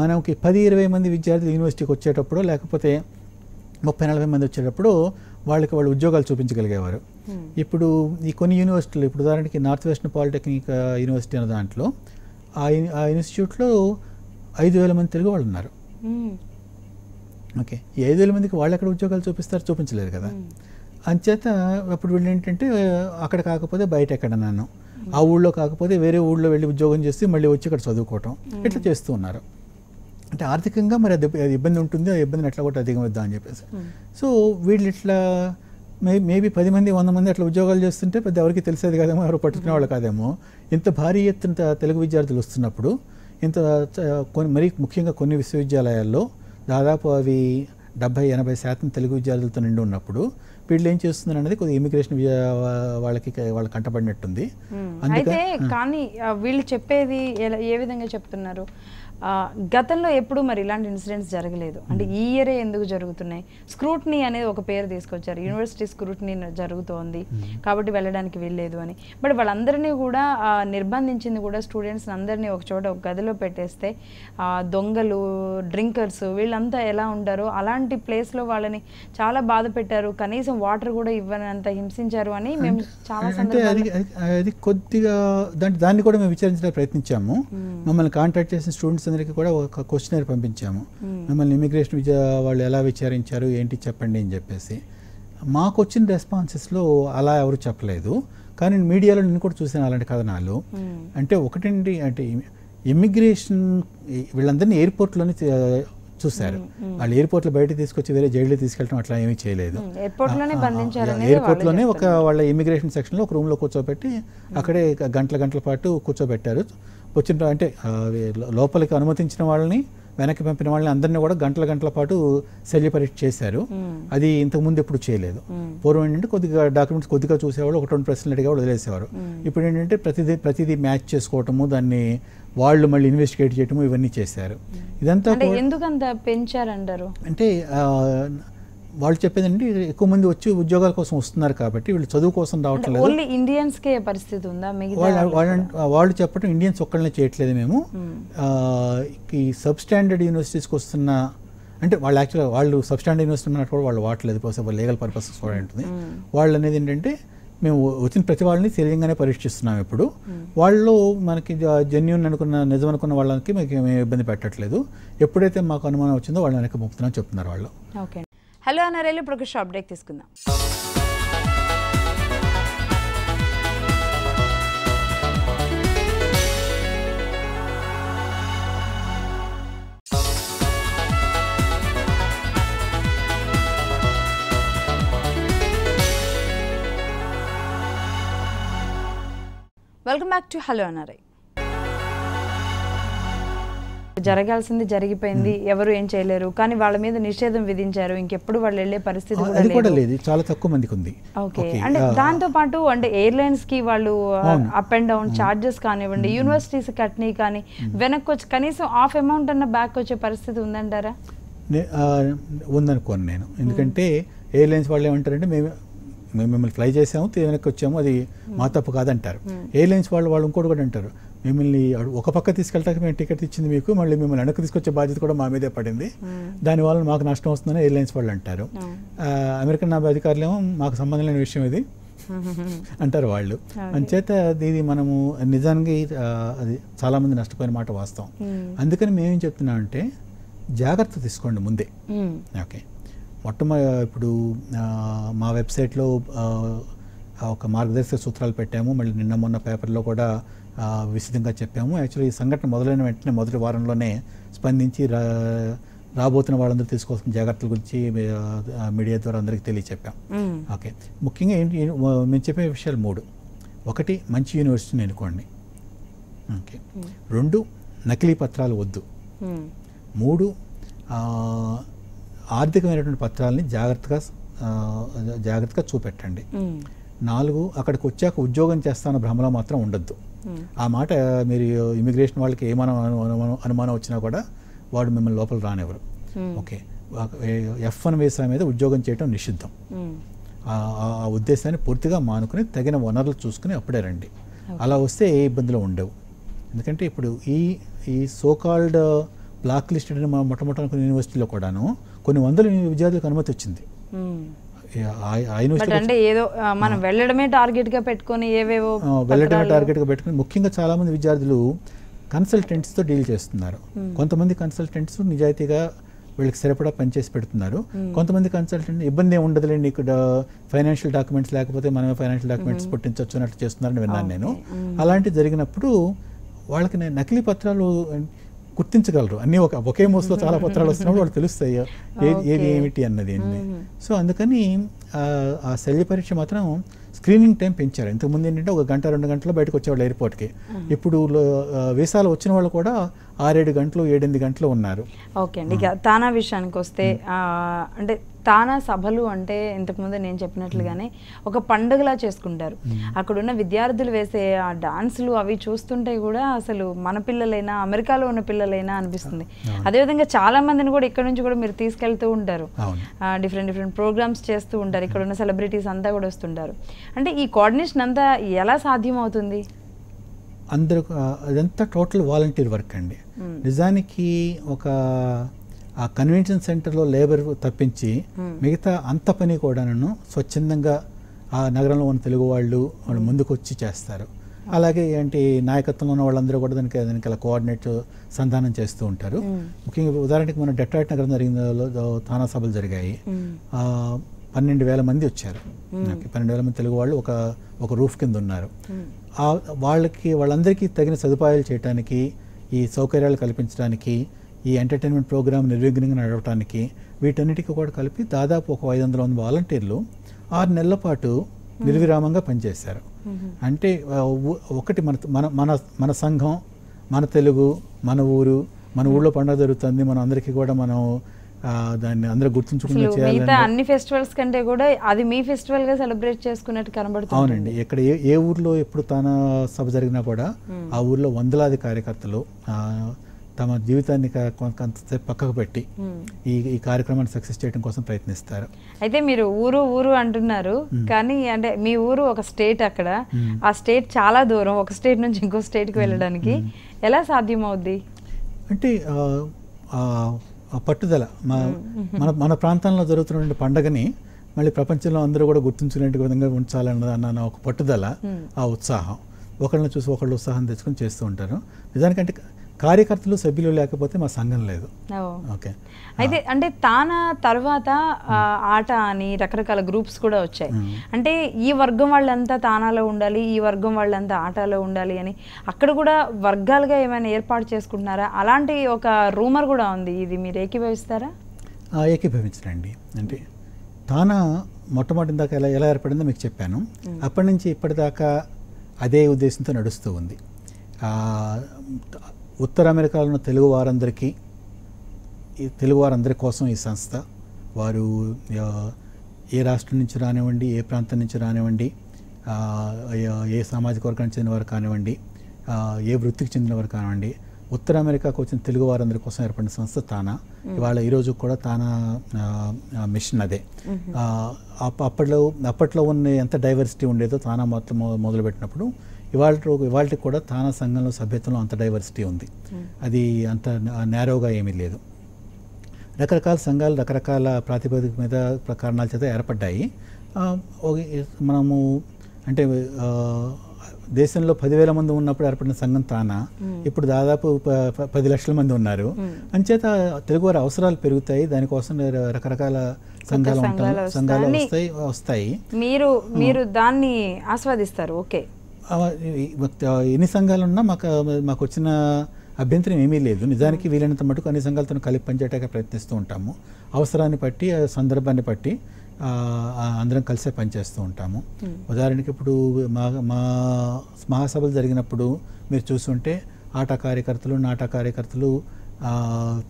మనకి 10-20 మంది విద్యార్థులు యూనివర్సిటీకి వచ్చేటప్పుడు, లేకపోతే 30-40 మంది వచ్చేటప్పుడు వాళ్ళు ఉద్యోగాలు చూపించగలిగేవారు. ఇప్పుడు ఈ కొన్ని యూనివర్సిటీలు, ఇప్పుడు ఉదాహరణకి నార్త్ వెస్టర్న్ పాలిటెక్నిక్ యూనివర్సిటీ అనే దాంట్లో ఆ ఇన్స్టిట్యూట్లో 5,000 మంది తెలుగు వాళ్ళు ఉన్నారు. ఓకే, ఈ 5,000 మందికి వాళ్ళు ఎక్కడ ఉద్యోగాలు చూపించలేరు కదా. అంచేత అప్పుడు వీళ్ళు ఏంటంటే, అక్కడ కాకపోతే బయట ఎక్కడన్నాను, ఆ ఊళ్ళో కాకపోతే వేరే ఊళ్ళో వెళ్ళి ఉద్యోగం చేసి మళ్ళీ వచ్చి ఇక్కడ చదువుకోవటం, ఇట్లా చేస్తూ ఉన్నారు. అంటే ఆర్థికంగా మరి అది ఇబ్బంది ఉంటుంది, ఆ ఇబ్బందిని ఎట్లా కూడా అధిగమిద్దాం అని చెప్పేసి. సో వీళ్ళు ఇట్లా మేబీ 10 మంది 100 మంది అట్లా ఉద్యోగాలు చేస్తుంటే పెద్ద ఎవరికి తెలిసేది కాదేమో, ఎవరు పట్టుకునే వాళ్ళు కాదేమో. ఇంత భారీ ఎత్తున తెలుగు విద్యార్థులు వస్తున్నప్పుడు, మరీ ముఖ్యంగా కొన్ని విశ్వవిద్యాలయాల్లో దాదాపు అవి 70-80% తెలుగు విద్యార్థులతో నిండి ఉన్నప్పుడు వీళ్ళు ఏం చేస్తున్నారు అనేది కొద్దిగా ఇమిగ్రేషన్ వాళ్ళకి కంటపడినట్టుంది. అయితే కానీ వీళ్ళు చెప్పేది ఏ విధంగా చెప్తున్నారు, గతంలో ఎప్పుడు మరి ఇలాంటి ఇన్సిడెంట్స్ జరగలేదు, అంటే ఈ ఇయరే ఎందుకు జరుగుతున్నాయి, స్క్రూట్నీ అనేది ఒక పేరు తీసుకొచ్చారు, యూనివర్సిటీ స్క్రూట్నీ జరుగుతోంది కాబట్టి వెళ్ళడానికి వెళ్ళలేదు అని. బట్ వాళ్ళందరినీ కూడా నిర్బంధించింది కూడా స్టూడెంట్స్ అందరినీ ఒక చోట ఒక గదిలో పెట్టేస్తే దొంగలు, డ్రింకర్స్ వీళ్ళంతా ఎలా ఉంటారో అలాంటి ప్లేస్లో వాళ్ళని చాలా బాధ పెట్టారు, కనీసం వాటర్ కూడా ఇవ్వనంత హింసించారు అని మేము చాలా అది కొద్దిగా దాన్ని కూడా మేము విచారించడానికి ప్రయత్నించాము. మమ్మల్ని కాంటాక్ట్ చేసిన స్టూడెంట్స్ అందరికీ కూడా ఒక క్వశ్చనర్ పంపించాము, మిమ్మల్ని ఇమిగ్రేషన్ వాళ్ళు ఎలా విచారించారు ఏంటి చెప్పండి అని చెప్పేసి. మాకు వచ్చిన రెస్పాన్సెస్లో అలా ఎవరు చెప్పలేదు, కానీ మీడియాలో నేను కూడా చూసాను అలాంటి కథనాలు. అంటే ఒకటండి, అంటే ఇమిగ్రేషన్ వీళ్ళందరినీ ఎయిర్పోర్ట్లోనే చూశారు. వాళ్ళు ఎయిర్పోర్ట్లో బయట తీసుకొచ్చి వేరే జైల్లో తీసుకెళ్ళడం అట్లా ఏమీ చేయలేదు. ఎయిర్పోర్ట్లోనే వాళ్ళ ఇమిగ్రేషన్ సెక్షన్లో ఒక రూమ్లో కూర్చోబెట్టి అక్కడే గంటల పాటు కూర్చోబెట్టారు. వచ్చిన అంటే లోపలికి అనుమతించిన వాళ్ళని, వెనక్కి పంపిన వాళ్ళని అందరినీ కూడా గంటల పాటు శల్య పరీక్ష చేశారు. అది ఇంతకుముందు ఎప్పుడు చేయలేదు. పూర్వం ఏంటంటే కొద్దిగా డాక్యుమెంట్స్ కొద్దిగా చూసేవాళ్ళు, 1-2 ప్రశ్నలు అడిగా వదిలేసేవారు. ఇప్పుడు ఏంటంటే ప్రతిదీ మ్యాచ్ చేసుకోవటము, దాన్ని వాళ్ళు మళ్ళీ ఇన్వెస్టిగేట్ చేయటము ఇవన్నీ చేశారు. ఇదంతా ఎందుకంత పెంచారంటారు అంటే వాళ్ళు చెప్పేదండి, ఎక్కువ మంది వచ్చి ఉద్యోగాల కోసం వస్తున్నారు కాబట్టి వీళ్ళు చదువు కోసం రావటం లేదు. ఓన్లీ ఇండియన్స్కే పరిస్థితి ఉందా? వాళ్ళు చెప్పడం ఇండియన్స్ ఒక్కళ్ళనే చేయట్లేదు మేము, ఈ సబ్ స్టాండర్డ్ యూనివర్సిటీస్కి వస్తున్న, అంటే వాళ్ళు యాక్చువల్గా వాళ్ళు సబ్ స్టాండర్డ్ యూనివర్సిటీ అన్నట్టు కూడా వాళ్ళు వాడలేదు, బహుశా లీగల్ పర్పసెస్ కూడా ఉంటుంది. వాళ్ళు అనేది ఏంటంటే, మేము వచ్చిన ప్రతి వాళ్ళని సరిగ్గానే పరీక్షిస్తున్నాం. ఇప్పుడు వాళ్ళు మనకి జెన్యూన్ అనుకున్న, నిజం అనుకున్న వాళ్ళకి మేము ఇబ్బంది పెట్టట్లేదు. ఎప్పుడైతే మాకు అనుమానం వచ్చిందో వాళ్ళని వెనక్కి పంపుతున్నాం చెప్తున్నారు వాళ్ళు. ఓకే, హలో అన్నారేళ్ళు, ఇప్పుడు ఒక షార్ట్ బ్రేక్ తీసుకుందాం. Welcome back to hello NRI. జరగాల్సింది జరిగిపోయింది, ఎవరు ఏం చేయలేరు, కానీ వాళ్ళ మీద నిషేధం విధించారు, ఇంకెప్పుడు వాళ్ళు వెళ్ళే పరిస్థితి కూడా లేదు, చాలా తక్కువ మందికి ఉంది. ఓకే, అంటే దాంతో పాటు అంటే ఎయిర్లైన్స్ కి వాళ్ళు అప్ అండ్ డౌన్ చార్జెస్ కానివ్వండి, యూనివర్సిటీస్ కట్నీ కానీ వెనక్కి వచ్చి కనీసం హాఫ్ అమౌంట్ అన్న బ్యాక్ వచ్చే పరిస్థితి ఉందంటారా? ఉందనుకోను నేను, ఎందుకంటే ఎయిర్లైన్స్ వాళ్ళు ఏమంటారంటే మేము మిమ్మల్ని ఫ్లై చేసాము, వెనక్కి వచ్చాము, అది మా తప్పు కాదంటారు. ఎయిర్లైన్స్ వాళ్ళు ఇంకోటి కూడా అంటారు, మిమ్మల్ని ఒక పక్క తీసుకెళ్ళటానికి మేము టికెట్ ఇచ్చింది మీకు, మళ్ళీ మిమ్మల్ని వెనక్కి తీసుకొచ్చే బాధ్యత కూడా మా మీదే పడింది, దానివల్ల మాకు నష్టం వస్తుందని ఎయిర్లైన్స్ వాళ్ళు అంటారు. అమెరికన్ అధికారులు ఏమో మాకు సంబంధం లేని విషయం ఇది అంటారు వాళ్ళు. అంచేత ఇది మనము నిజానికి అది చాలామంది నష్టపోయిన మాట వాస్తవం. అందుకని మేమేం చెప్తున్నామంటే జాగ్రత్త తీసుకోండి ముందే. ఓకే, ఇప్పుడు మా వెబ్సైట్లో ఒక మార్గదర్శక సూత్రాలు పెట్టాము, మళ్ళీ నిన్న మొన్న పేపర్లో కూడా విశదంగా చెప్పాము. యాక్చువల్లీ ఈ సంఘటన మొదలైన వెంటనే మొదటి వారంలోనే స్పందించి రాబోతున్న వాళ్ళందరూ తీసుకోవాల్సిన జాగ్రత్తల గురించి మీడియా ద్వారా అందరికీ తెలియచెప్పాం. ఓకే, ముఖ్యంగా మేము చెప్పే విషయాలు 3. 1, మంచి యూనివర్సిటీని ఎన్నుకోండి. ఓకే, 2, నకిలీ పత్రాలు వద్దు. 3, ఆర్థికమైనటువంటి పత్రాలని జాగ్రత్తగా చూపెట్టండి. 4, అక్కడికి వచ్చాక ఉద్యోగం చేస్తాన భ్రమలో మాత్రం ఉండొద్దు. ఆ మాట మీరు ఇమిగ్రేషన్ వాళ్ళకి ఏమైనా అనుమానం వచ్చినా కూడా వాడు మిమ్మల్ని లోపల రానివ్వరు. ఓకే, F1 వీసా మీద ఉద్యోగం చేయడం నిషిద్ధం. ఆ ఉద్దేశాన్ని పూర్తిగా మానుకుని తగిన వనరులు చూసుకుని అప్పుడే రండి. అలా వస్తే ఏ ఇబ్బందులు ఉండవు. ఎందుకంటే ఇప్పుడు ఈ సోకాల్డ్ బ్లాక్ లిస్టెడ్ మొట్టమొదటి యూనివర్సిటీలో కూడాను కొన్ని వందల విద్యార్థులకు అనుమతి వచ్చింది. అంటే ఏదో మనం వెళ్ళడమే టార్గెట్గా పెట్టుకొని ముఖ్యంగా చాలామంది విద్యార్థులు కన్సల్టెంట్స్తో డీల్ చేస్తున్నారు. కొంతమంది కన్సల్టెంట్స్ నిజాయితీగా వీళ్ళకి సరిపడా పనిచేసి పెడుతున్నారు. కొంతమంది కన్సల్టెంట్ ఇబ్బంది ఏమి ఉండదులేండి, ఇక్కడ ఫైనాన్షియల్ డాక్యుమెంట్స్ లేకపోతే మనమే ఫైనాన్షియల్ డాక్యుమెంట్స్ పుట్టించవచ్చు అన్నట్టు చేస్తున్నారని విన్నాను నేను. అలాంటివి జరిగినప్పుడు వాళ్ళకి నకిలీ పత్రాలు గుర్తించగలరు. అన్నీ ఒకే మోసలో చాలా పత్రాలు వస్తున్నప్పుడు వాళ్ళు తెలుస్తాయి ఏది ఏమిటి అన్నది. సో అందుకని ఆ శల్య పరీక్ష మాత్రం స్క్రీనింగ్ టైం పెంచారు. ఇంతకుముందు ఏంటంటే 1 గంట 2 గంటలు బయటకు వచ్చేవాళ్ళు ఎయిర్పోర్ట్కి. ఇప్పుడు వీసాలు వచ్చిన వాళ్ళు కూడా 6-7 గంటలు 7-8 గంటలు ఉన్నారు. ఓకే అండి, ఇక తానా విషయానికి వస్తే అంటే తానా సభలు అంటే ఇంతకుముందు నేను చెప్పినట్లుగానే ఒక పండుగలా చేసుకుంటారు. అక్కడున్న విద్యార్థులు వేసే ఆ డాన్సులు అవి చూస్తుంటే కూడా అసలు మన పిల్లలైనా అమెరికాలో ఉన్న పిల్లలైనా అనిపిస్తుంది. అదేవిధంగా చాలా మందిని కూడా ఇక్కడ నుంచి కూడా మీరు తీసుకెళ్తూ ఉంటారు, డిఫరెంట్ ప్రోగ్రామ్స్ చేస్తూ ఉంటారు, ఇక్కడ ఉన్న సెలబ్రిటీస్ అంతా కూడా వస్తుంటారు. అంటే ఈ కోఆర్డినేషన్ అంతా ఎలా సాధ్యం అవుతుంది? అందరూ అదంతా టోటల్ వాలంటీర్ వర్క్ అండి. నిజానికి ఆ కన్వెన్షన్ సెంటర్లో లేబర్ తప్పించి మిగతా అంత పని కూడాను స్వచ్ఛందంగా ఆ నగరంలో ఉన్న తెలుగు వాళ్ళు ముందుకు వచ్చి చేస్తారు. అలాగే ఏంటి నాయకత్వంలో ఉన్న వాళ్ళందరూ కూడా దానికి అలా కోఆర్డినేట్ సంధానం చేస్తూ ఉంటారు. ముఖ్యంగా ఉదాహరణకి మన డెట్రాయిట్ నగరం జరిగిన తానా సభలు జరిగాయి. 12,000 మంది వచ్చారు. 12,000 మంది తెలుగు వాళ్ళు ఒక రూఫ్ కింద ఉన్నారు. వాళ్ళందరికీ తగిన సదుపాయాలు చేయడానికి, ఈ సౌకర్యాలు కల్పించడానికి, ఈ ఎంటర్టైన్మెంట్ ప్రోగ్రామ్ నిర్విఘ్నంగా నడవటానికి, వీటన్నిటికీ కూడా కలిపి దాదాపు ఒక 500 మంది వాలంటీర్లు 6 నెలల పాటు నిర్విరామంగా పనిచేశారు. అంటే ఒకటి మన సంఘం, మన తెలుగు, మన ఊళ్ళో పండుగ జరుగుతుంది, మన అందరికీ కూడా మనం దాన్ని అందరూ గుర్తుంచుకుని చేయాలి. అన్ని ఫెస్టివల్స్ కంటే కూడా అది మీ ఫెస్టివల్ గా సెలబ్రేట్ చేసుకున్నట్టు కనబడుతుంది. అవునండి, ఇక్కడ ఏ ఊర్లో ఎప్పుడు తానా సభ జరిగినా కూడా ఆ ఊర్లో వందలాది కార్యకర్తలు తమ జీవితాన్ని కొంతసేపు పక్కకు పెట్టి ఈ కార్యక్రమాన్ని సక్సెస్ చేయడం కోసం ప్రయత్నిస్తారు. అయితే మీరు ఊరు అంటున్నారు, కానీ అంటే మీ ఊరు ఒక స్టేట్, అక్కడ ఆ స్టేట్ చాలా దూరం, ఒక స్టేట్ నుంచి ఇంకో స్టేట్కి వెళ్ళడానికి ఎలా సాధ్యం అవుద్ది? అంటే పట్టుదల, మన ప్రాంతంలో జరుగుతున్న పండుగని మళ్ళీ ప్రపంచంలో అందరూ కూడా గుర్తుంచుకునే విధంగా ఉంచాలన్న ఒక పట్టుదల, ఆ ఉత్సాహం, ఒకళ్ళని చూసి ఒకళ్ళు ఉత్సాహం తెచ్చుకొని చేస్తూ ఉంటారు. నిజానికంటే కార్యకర్తలు సభ్యులు లేకపోతే మా సంఘం లేదు. ఓకే, అయితే అంటే తానా తర్వాత ఆట అని రకరకాల గ్రూప్స్ కూడా వచ్చాయి. అంటే ఈ వర్గం వాళ్ళంతా తానాలో ఉండాలి, ఈ వర్గం వాళ్ళంతా ఆటలో ఉండాలి అని అక్కడ కూడా వర్గాలుగా ఏమైనా ఏర్పాటు చేసుకుంటున్నారా? అలాంటి ఒక రూమర్ కూడా ఉంది, ఇది మీరు ఏకీభవిస్తారా? ఏకీభవించరండి. అంటే తానా మొట్టమొదటి దాకా ఎలా ఏర్పడిందో మీకు చెప్పాను. అప్పటి నుంచి ఇప్పటిదాకా అదే ఉద్దేశంతో నడుస్తూ ఉంది. ఉత్తర అమెరికాలో ఉన్న తెలుగు వారందరి కోసం ఈ సంస్థ, వారు ఏ రాష్ట్రం నుంచి రానివ్వండి, ఏ ప్రాంతం నుంచి రానివ్వండి, ఏ సామాజిక వర్గానికి చెందినవారు కానివ్వండి, ఏ వృత్తికి చెందినవారు కానివ్వండి, ఉత్తర అమెరికాకు వచ్చిన తెలుగు వారందరి కోసం ఏర్పడిన సంస్థ తానా. ఇవాళ ఈరోజు కూడా తానా మిషన్ అదే. అప్పట్లో ఉన్న ఎంత డైవర్సిటీ ఉండేదో తానా మొదలుపెట్టినప్పుడు ఇవాళ కూడా తానా సంఘంలో సభ్యత్వంలో అంత డైవర్సిటీ ఉంది. అది అంత నేరోగా ఏమీ లేదు. రకరకాల సంఘాలు రకరకాల ప్రాతిపదిక మీద కారణాల చేత ఏర్పడ్డాయి. మనము అంటే దేశంలో 10,000 మంది ఉన్నప్పుడు ఏర్పడిన సంఘం తానా, ఇప్పుడు దాదాపు 10 లక్షల మంది ఉన్నారు. అంచేత తెలుగువారి అవసరాలు పెరుగుతాయి, దానికోసం రకరకాల సంఘాలు వస్తాయి. మీరు దాన్ని ఆస్వాదిస్తారు. ఓకే, ఎన్ని సంఘాలు ఉన్నా మాకు వచ్చిన అభ్యంతరం ఏమీ లేదు. నిజానికి వీలైనంత మటుకు అన్ని సంఘాలతో కలిపి పనిచేయడానికి ప్రయత్నిస్తూ ఉంటాము. అవసరాన్ని బట్టి, సందర్భాన్ని బట్టి అందరం కలిసే పనిచేస్తూ ఉంటాము. ఉదాహరణకి ఇప్పుడు మా మహాసభలు జరిగినప్పుడు మీరు చూస్తుంటే ఆటా కార్యకర్తలు, నాటా కార్యకర్తలు,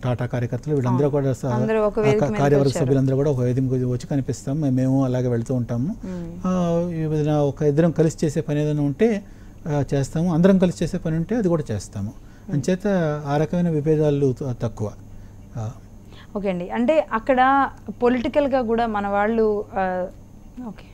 టాటా కార్యకర్తలు వీళ్ళందరూ కూడా కార్యవర్గ సభ్యులందరూ కూడా ఒక వేదిక వచ్చి కనిపిస్తాం. మేము అలాగే వెళ్తూ ఉంటాము. ఒక ఇద్దరం కలిసి చేసే పని ఏదైనా ఉంటే చేస్తాము, అందరం కలిసి చేసే పని ఉంటే అది కూడా చేస్తాము. అంచేత ఆ రకమైన విభేదాలు తక్కువ. ఓకే అండి, అంటే అక్కడ పొలిటికల్గా కూడా మన వాళ్ళు ఓకే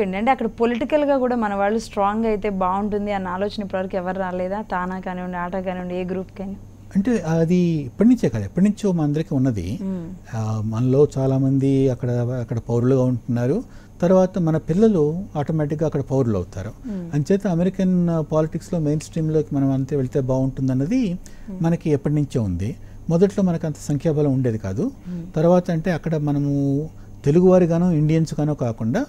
అండి, అంటే అక్కడ పొలిటికల్గా కూడా మన వాళ్ళు స్ట్రాంగ్ అయితే బాగుంటుంది అన్న ఆలోచన ఇప్పటివరకు ఎవరు రాలేదా? తానా కానివ్వండి, ఆటా కానివ్వండి, ఏ గ్రూప్ కానీ? అంటే అది ఇప్పటి నుంచే కాదు, ఎప్పటి నుంచో మా అందరికీ ఉన్నది. మనలో చాలామంది అక్కడ పౌరులుగా ఉంటున్నారు. తర్వాత మన పిల్లలు ఆటోమేటిక్గా అక్కడ పౌరులు అవుతారు. అంచేత అమెరికన్ పాలిటిక్స్లో మెయిన్ స్ట్రీమ్లోకి మనం అంతే వెళ్తే బాగుంటుందన్నది మనకి ఎప్పటి నుంచో ఉంది. మొదట్లో మనకు అంత సంఖ్యాబలం ఉండేది కాదు. తర్వాత అంటే అక్కడ మనము తెలుగువారిగానో ఇండియన్స్గానో కాకుండా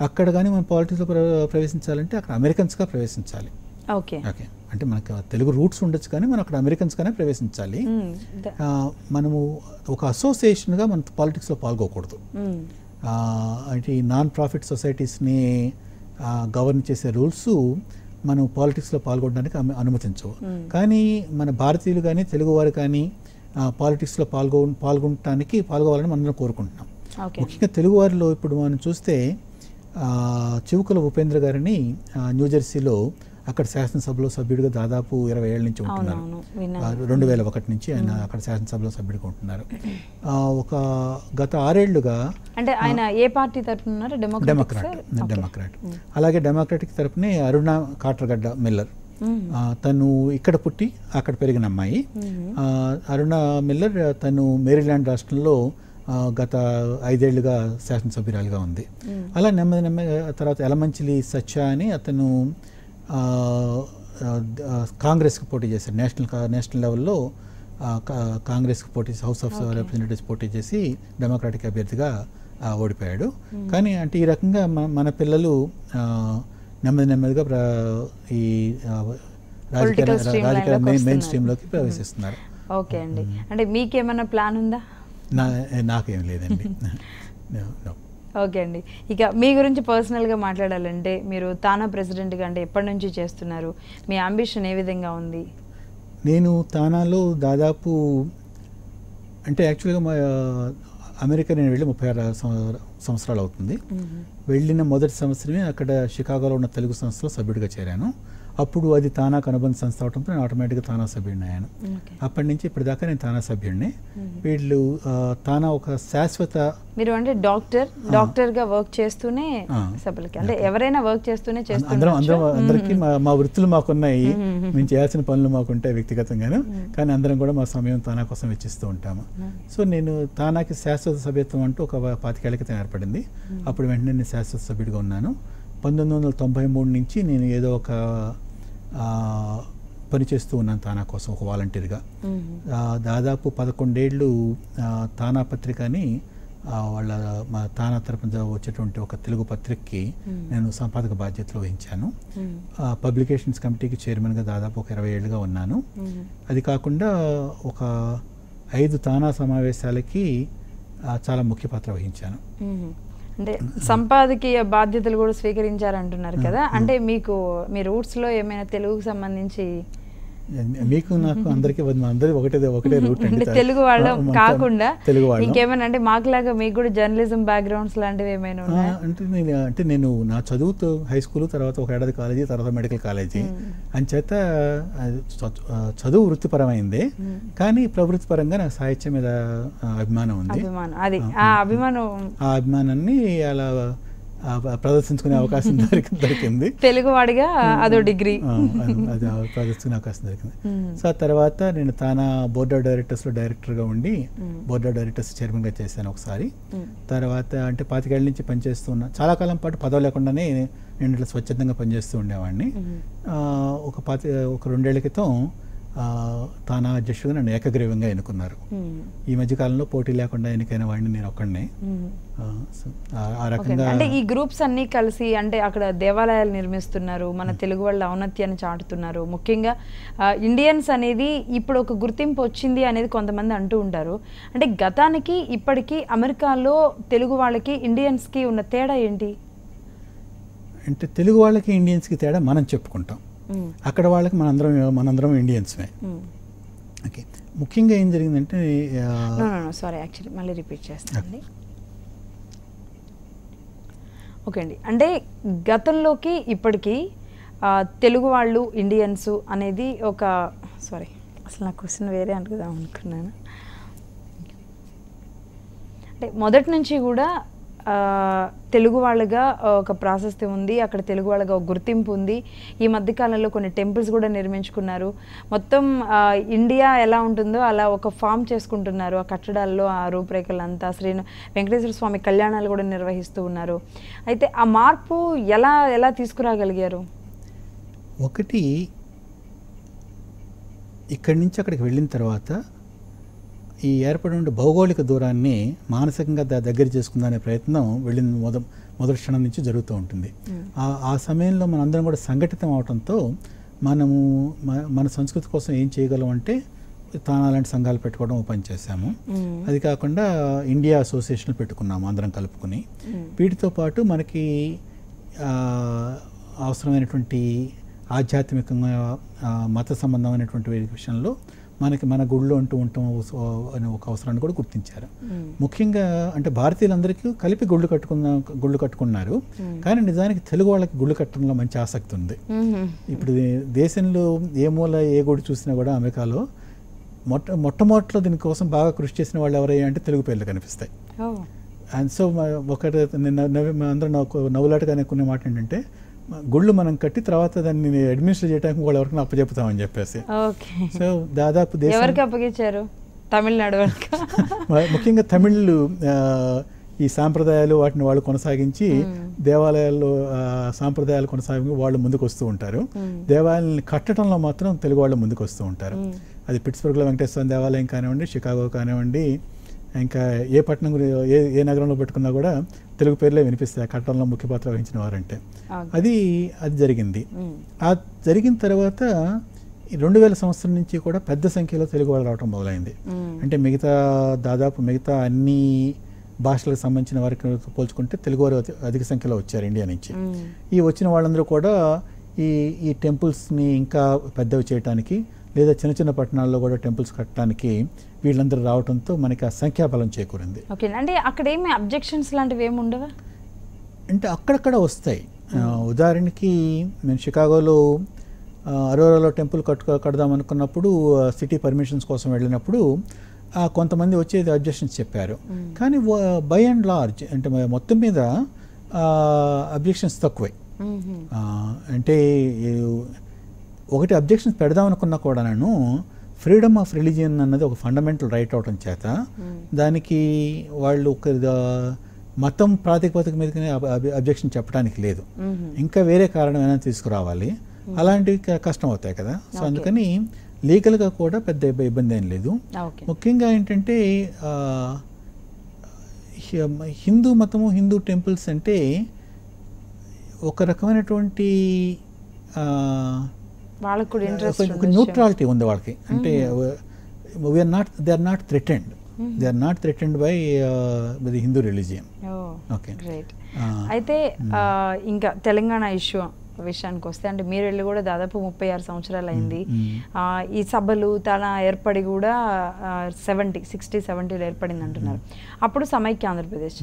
అక్కడ కానీ మనం పాలిటిక్స్లో ప్రవేశించాలంటే అక్కడ అమెరికన్స్గా ప్రవేశించాలి. ఓకే ఓకే అంటే మనకు తెలుగు రూట్స్ ఉండొచ్చు, కానీ మనం అక్కడ అమెరికన్స్గానే ప్రవేశించాలి. మనము ఒక అసోసియేషన్గా మన పాలిటిక్స్లో పాల్గొకూడదు. అంటే ఈ నాన్ ప్రాఫిట్ సొసైటీస్ని గవర్న్ చేసే రూల్స్ మనం పాలిటిక్స్లో పాల్గొనడానికి అనుమతించవు. కానీ మన భారతీయులు కానీ తెలుగువారు కానీ పాలిటిక్స్లో పాల్గొవాలని మనం కోరుకుంటున్నాం. ముఖ్యంగా తెలుగువారిలో ఇప్పుడు మనం చూస్తే చివుకుల ఉపేంద్ర గారిని న్యూజెర్సీలో అక్కడ శాసనసభలో సభ్యుడిగా దాదాపు 20 ఏళ్ళ నుంచి ఉంటున్నారు. 2001 నుంచి ఆయన అక్కడ శాసనసభలో సభ్యుడిగా ఉంటున్నారు. ఒక గత 6 ఏళ్లుగా అంటే ఆయన ఏ పార్టీ తరపున? డెమోక్రాట్. అలాగే డెమోక్రాటిక్ తరపునే అరుణ కాట్రగడ్డ మిల్లర్, తను ఇక్కడ పుట్టి అక్కడ పెరిగిన అమ్మాయి. అరుణ మిల్లర్ తను మేరీల్యాండ్ రాష్ట్రంలో గత 5 ఏళ్లుగా శాసనసభ్యురాలుగా ఉంది. అలా నెమ్మది తర్వాత ఎలమంచిలి సత్య అని అతను కాంగ్రెస్కి పోటీ చేశారు. నేషనల్ లెవెల్లో కాంగ్రెస్కి పోటీ, హౌస్ ఆఫ్ రిప్రజెంటేటివ్స్ పోటీ చేసి డెమోక్రాటిక్ అభ్యర్థిగా ఓడిపోయాడు. కానీ అంటే ఈ రకంగా మన పిల్లలు నెమ్మదిగా ఈ రాజకీయ మెయిన్ స్ట్రీమ్లోకి ప్రవేశిస్తున్నారు. ఓకే అండి, అంటే మీకేమైనా ప్లాన్ ఉందా? నాకేం లేదండి. ఓకే అండి, ఇక మీ గురించి పర్సనల్గా మాట్లాడాలంటే మీరు తానా ప్రెసిడెంట్గా అంటే ఎప్పటి నుంచి చేస్తున్నారు? మీ అంబిషన్ ఏ విధంగా ఉంది? నేను తానాలో దాదాపు అంటే యాక్చువల్గా అమెరికా నేను వెళ్ళి 36 సంవత్సరాలు అవుతుంది. వెళ్ళిన మొదటి సంవత్సరమే అక్కడ షికాగోలో ఉన్న తెలుగు సంస్థలో సభ్యుడిగా చేరాను. అప్పుడు అది తానాకు అనుబంధ సంస్థ అవడంతో నేను ఆటోమేటిక్గా తానా సభ్యుడిని అయ్యాను. అప్పటి నుంచి ఇప్పటిదాకా నేను తానా సభ్యుడిని. వీళ్ళు తానా ఒక శాశ్వత, మీరు అంటే డాక్టర్గా వర్క్ చేస్తూనే సభ్యులకి అంటే ఎవరైనా వర్క్ చేస్తూనే అందరికీ మా వృత్తులు మాకున్నాయి, మేము చేయాల్సిన పనులు మాకుంటాయి వ్యక్తిగతంగాను, కానీ అందరం కూడా మా సమయం తానా కోసం వెచ్చిస్తూ ఉంటాము. సో నేను తానాకి శాశ్వత సభ్యత్వం అంటూ ఒక 25 ఏళ్ల క్రితం ఏర్పడింది. అప్పుడు వెంటనే నేను శాశ్వత సభ్యుడిగా ఉన్నాను. 1993 నుంచి నేను ఏదో ఒక పనిచేస్తూ ఉన్నాను తానా కోసం ఒక వాలంటీర్గా. దాదాపు 11 ఏళ్ళు తానా పత్రికని మా తానా తరపున వచ్చేటువంటి ఒక తెలుగు పత్రికకి నేను సంపాదక బాధ్యతలు వహించాను. పబ్లికేషన్స్ కమిటీకి చైర్మన్గా దాదాపు ఒక 20 ఏళ్ళుగా ఉన్నాను. అది కాకుండా ఒక 5 తానా సమావేశాలకి చాలా ముఖ్య పాత్ర వహించాను. అంటే సంపాదకీయ బాధ్యతలు కూడా స్వీకరించారంటున్నారు కదా, అంటే మీకు మీ రూట్స్ లో ఏమైనా తెలుగుకు సంబంధించి మీకు నాకు అందరికీ అందరి ఒకటే రూట్ అండి. తెలుగు వాళ్ళం కాకుండా తెలుగు వాళ్ళం ఇంకేమైనా అంటే మాకులాగా మీకు కూడా జర్నలిజం బ్యాక్గ్రౌండ్స్ లాంటివి ఏమైనా ఉన్నాయా? అంటే నేను నా చదువుతో హై స్కూల్, తర్వాత ఒక ఏడాది కాలేజీ, తర్వాత మెడికల్ కాలేజీ అంచేత చదువు వృత్తిపరమైంది. కానీ ప్రవృత్తిపరంగా నాకు సాహిత్యం మీద అభిమానం ఉంది. అది ఆ అభిమానాన్ని అలా ప్రదర్శించుకునే అవకాశం దొరికింది. తెలుగువాడిగా అదో డిగ్రీ అది ప్రదర్శించుకునే అవకాశం దొరికింది. సో ఆ తర్వాత నేను తానా బోర్డ్ ఆఫ్ డైరెక్టర్స్లో డైరెక్టర్గా ఉండి బోర్డ్ ఆఫ్ డైరెక్టర్స్ చైర్మన్గా చేశాను ఒకసారి. తర్వాత అంటే 25 ఏళ్ళ నుంచి పనిచేస్తూ ఉన్నా. చాలా కాలం పాటు పదవి లేకుండానే నేను ఇట్లా స్వచ్ఛందంగా పనిచేస్తూ ఉండేవాడిని. ఒక 2 ఏళ్ల క్రితం తానా అధ్యక్షుడిగా నన్ను ఏకగ్రీవంగా ఎన్నుకున్నారు. ఈ మధ్యకాలంలో పోటీ లేకుండా ఎన్నికైన వాడిని నేను ఒక్కడినే. ఆ రకంగా అంటే ఈ గ్రూప్స్ అన్ని కలిసి అంటే అక్కడ దేవాలయాలు నిర్మిస్తున్నారు, మన తెలుగు వాళ్ళ ఔన్నత్యాన్ని చాటుతున్నారు. ముఖ్యంగా ఇండియన్స్ అనేది ఇప్పుడు ఒక గుర్తింపు వచ్చింది అనేది కొంతమంది అంటూ ఉంటారు. అంటే గతానికి ఇప్పటికీ అమెరికాలో తెలుగు వాళ్ళకి ఇండియన్స్కి ఉన్న తేడా ఏంటి? అంటే తెలుగు వాళ్ళకి ఇండియన్స్కి తేడా మనం చెప్పుకుంటాం, అక్కడ వాళ్ళకి మనందరం ఇండియన్స్మే. ఓకే, ముఖ్యంగా ఏం జరిగిందంటే సారీ యాక్చువల్లీ మళ్ళీ రిపీట్ చేస్తానండి. ఓకే అండి, అంటే గతంలోకి ఇప్పటికీ తెలుగు వాళ్ళు ఇండియన్స్ అనేది ఒక సారీ అసలు నా క్వశ్చన్ వేరే అనుకుందాం అనుకున్నాను. అంటే మొదటి నుంచి కూడా తెలుగు వాళ్ళగా ఒక ప్రాశస్త్యం ఉంది, అక్కడ తెలుగు వాళ్ళగా ఒక గుర్తింపు ఉంది. ఈ మధ్యకాలంలో కొన్ని టెంపుల్స్ కూడా నిర్మించుకున్నారు. మొత్తం ఇండియా ఎలా ఉంటుందో అలా ఒక ఫామ్ చేసుకుంటున్నారు. ఆ కట్టడాల్లో ఆ రూపురేఖలంతా వెంకటేశ్వర స్వామి కళ్యాణాలు కూడా నిర్వహిస్తూ ఉన్నారు. అయితే ఆ మార్పు ఎలా తీసుకురాగలిగారు? ఒకటి, ఇక్కడి నుంచి అక్కడికి వెళ్ళిన తర్వాత ఈ ఏర్పడిన భౌగోళిక దూరాన్ని మానసికంగా దగ్గర చేసుకుందనే ప్రయత్నం వెళ్ళిన మొదటి క్షణం నుంచి జరుగుతూ ఉంటుంది. ఆ సమయంలో మనందరం కూడా సంఘటితం అవడంతో మనము మన సంస్కృతి కోసం ఏం చేయగలం అంటే తానా లాంటి సంఘాలు పెట్టుకోవడం పని చేశాము. అది కాకుండా ఇండియా అసోసియేషన్లు పెట్టుకున్నాము అందరం కలుపుకుని. వీటితో పాటు మనకి అవసరమైనటువంటి ఆధ్యాత్మికంగా మత సంబంధమైనటువంటి విషయంలో మన గుళ్ళు ఉంటాం అనే ఒక అవసరాన్ని కూడా గుర్తించారు. ముఖ్యంగా అంటే భారతీయులందరికీ కలిపి గుళ్ళు కట్టుకున్నారు. కానీ నిజానికి తెలుగు వాళ్ళకి గుళ్ళు కట్టడంలో మంచి ఆసక్తి ఉంది. ఇప్పుడు దేశంలో ఏ మూల ఏ గుడి చూసినా కూడా అమెరికాలో మొట్టమొదటిలో దీనికోసం బాగా కృషి చేసిన వాళ్ళు ఎవరయ్యా అంటే తెలుగు పేర్లు కనిపిస్తాయి. అండ్ సో ఒకటి అందరూ నవ్వులాటగా అనుకునే మాట ఏంటంటే గుళ్ళు మనం కట్టి తర్వాత దాన్ని అడ్మినిస్ట్రేట్ చేయడానికి వాళ్ళు ఎవరికైనా అప్పచెప్తామని చెప్పేసి. సో దాదాపు ఎవరికి అప్పగించారు? తమిళనాడు ముఖ్యంగా తమిళ్ ఈ సాంప్రదాయాలు వాటిని వాళ్ళు కొనసాగించి దేవాలయాల్లో సాంప్రదాయాలు కొనసాగించి వాళ్ళు ముందుకు వస్తూ ఉంటారు. దేవాలయాన్ని కట్టడంలో మాత్రం తెలుగు వాళ్ళు ముందుకు వస్తూ ఉంటారు. అది పిట్స్బర్గ్లో వెంకటేశ్వర దేవాలయం కానివ్వండి, షికాగో కానివ్వండి, ఇంకా ఏ పట్టణం ఏ నగరంలో పెట్టుకున్నా కూడా తెలుగు పేర్లే వినిపిస్తాయి కట్టడంలో ముఖ్య పాత్ర వహించిన వారంటే. అది జరిగింది. ఆ జరిగిన తర్వాత 2000 సంవత్సరం నుంచి కూడా పెద్ద సంఖ్యలో తెలుగు వాళ్ళు రావడం మొదలైంది. అంటే దాదాపు మిగతా అన్ని భాషలకు సంబంధించిన వారికి పోల్చుకుంటే తెలుగు వారు అధిక సంఖ్యలో వచ్చారు ఇండియా నుంచి. ఈ వచ్చిన వాళ్ళందరూ కూడా ఈ టెంపుల్స్ని ఇంకా పెద్దవి చేయడానికి లేదా చిన్న చిన్న పట్టణాల్లో కూడా టెంపుల్స్ కట్టడానికి వీళ్ళందరూ రావడంతో మనకి ఆ సంఖ్యాబలం చేకూరింది. ఓకే, అంటే అక్కడ ఏమి అబ్జెక్షన్స్ లాంటివి ఏమి ఉండవా? అంటే అక్కడక్కడ వస్తాయి. ఉదాహరణకి మేము షికాగోలో అరోరాలో టెంపుల్ కడదాం అనుకున్నప్పుడు సిటీ పర్మిషన్స్ కోసం వెళ్ళినప్పుడు కొంతమంది వచ్చేది అబ్జెక్షన్స్ చెప్పారు. కానీ బై అండ్ లార్జ్ అంటే మొత్తం మీద అబ్జెక్షన్స్ తక్కువే. అంటే ఒకటి అబ్జెక్షన్స్ పెడదాం అనుకున్నా కూడా నేను ఫ్రీడమ్ ఆఫ్ రిలీజియన్ అన్నది ఒక ఫండమెంటల్ రైట్ అవటం చేత దానికి వాళ్ళు ఒక మతం ప్రాతిపదిక మీద అబ్జెక్షన్ చెప్పడానికి లేదు. ఇంకా వేరే కారణం ఏమైనా తీసుకురావాలి, అలాంటివి కష్టం అవుతాయి కదా. సో అందుకని లీగల్గా కూడా పెద్ద ఇబ్బంది ఏం లేదు. ముఖ్యంగా ఏంటంటే హిందూ మతము, హిందూ టెంపుల్స్ అంటే ఒక రకమైనటువంటి న్యూట్రాలిటీ ఉంది వాళ్ళకి. అంటే they are not threatened by the Hindu religion. Okay. Right. అయితే ఇంకా తెలంగాణ ఇష్యూ విషయానికి వస్తే, అంటే మీరు వెళ్ళి కూడా దాదాపు 36 సంవత్సరాలు అయింది. ఈ సభలు తన ఏర్పడి కూడా 60-70లో ఏర్పడింది అంటున్నారు. అప్పుడు సమైక్య ఆంధ్రప్రదేశ్.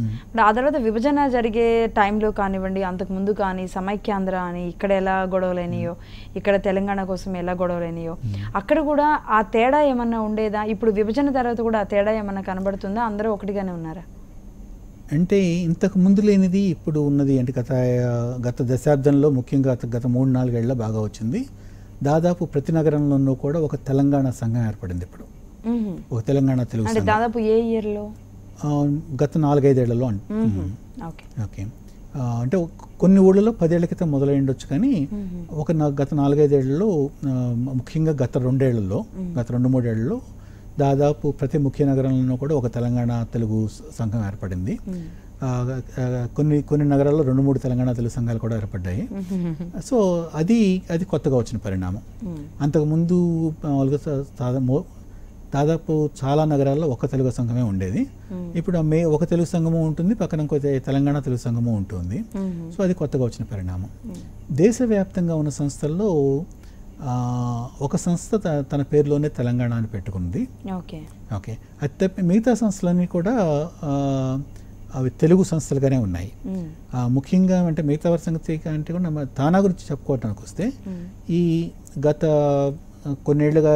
ఆ తర్వాత విభజన జరిగే టైంలో కానివ్వండి, అంతకుముందు కానీ సమైక్యాంధ్ర అని ఇక్కడ ఎలా గొడవలైనయో, ఇక్కడ తెలంగాణ కోసం ఎలా గొడవలైనయో, అక్కడ కూడా ఆ తేడా ఏమన్నా ఉండేదా? ఇప్పుడు విభజన తర్వాత కూడా ఆ తేడా ఏమన్నా కనబడుతుందా? అందరూ ఒకటిగానే ఉన్నారా? అంటే ఇంతకు ముందు లేనిది ఇప్పుడు ఉన్నది. అంటే గత దశాబ్దంలో ముఖ్యంగా గత 3-4 ఏళ్ళ బాగా వచ్చింది. దాదాపు ప్రతి నగరంలోనూ కూడా ఒక తెలంగాణ సంఘం ఏర్పడింది. ఇప్పుడు ఒక తెలంగాణ తెలుగు సంఘం. దాదాపు ఏ ఇయర్లో? గత 4-5 ఏళ్లలో. ఓకే. అంటే కొన్ని ఊళ్ళలో 10 ఏళ్ల క్రితం మొదలై ఉండొచ్చు, కానీ గత 4-5 ఏళ్లలో, ముఖ్యంగా గత 2 ఏళ్లలో, గత 2-3 ఏళ్లలో దాదాపు ప్రతి ముఖ్య నగరంలోనూ కూడా ఒక తెలంగాణ తెలుగు సంఘం ఏర్పడింది. కొన్ని నగరాల్లో 2-3 తెలంగాణ తెలుగు సంఘాలు కూడా ఏర్పడ్డాయి. సో అది కొత్తగా వచ్చిన పరిణామం. అంతకుముందు దాదాపు చాలా నగరాల్లో ఒక తెలుగు సంఘమే ఉండేది. ఇప్పుడు ఒక తెలుగు సంఘము ఉంటుంది, పక్కన ఇంకో తెలంగాణ తెలుగు సంఘము ఉంటుంది. సో అది కొత్తగా వచ్చిన పరిణామం. దేశవ్యాప్తంగా ఉన్న సంస్థల్లో ఒక సంస్థ తన పేరులోనే తెలంగాణ అని పెట్టుకుంది. ఓకే. అది తప్ప మిగతా సంస్థలన్నీ కూడా అవి తెలుగు సంస్థలుగానే ఉన్నాయి. ముఖ్యంగా అంటే మిగతా వారి సంగతి అంటే కూడా తానా గురించి చెప్పుకోవడానికి వస్తే, ఈ గత కొన్నేళ్లుగా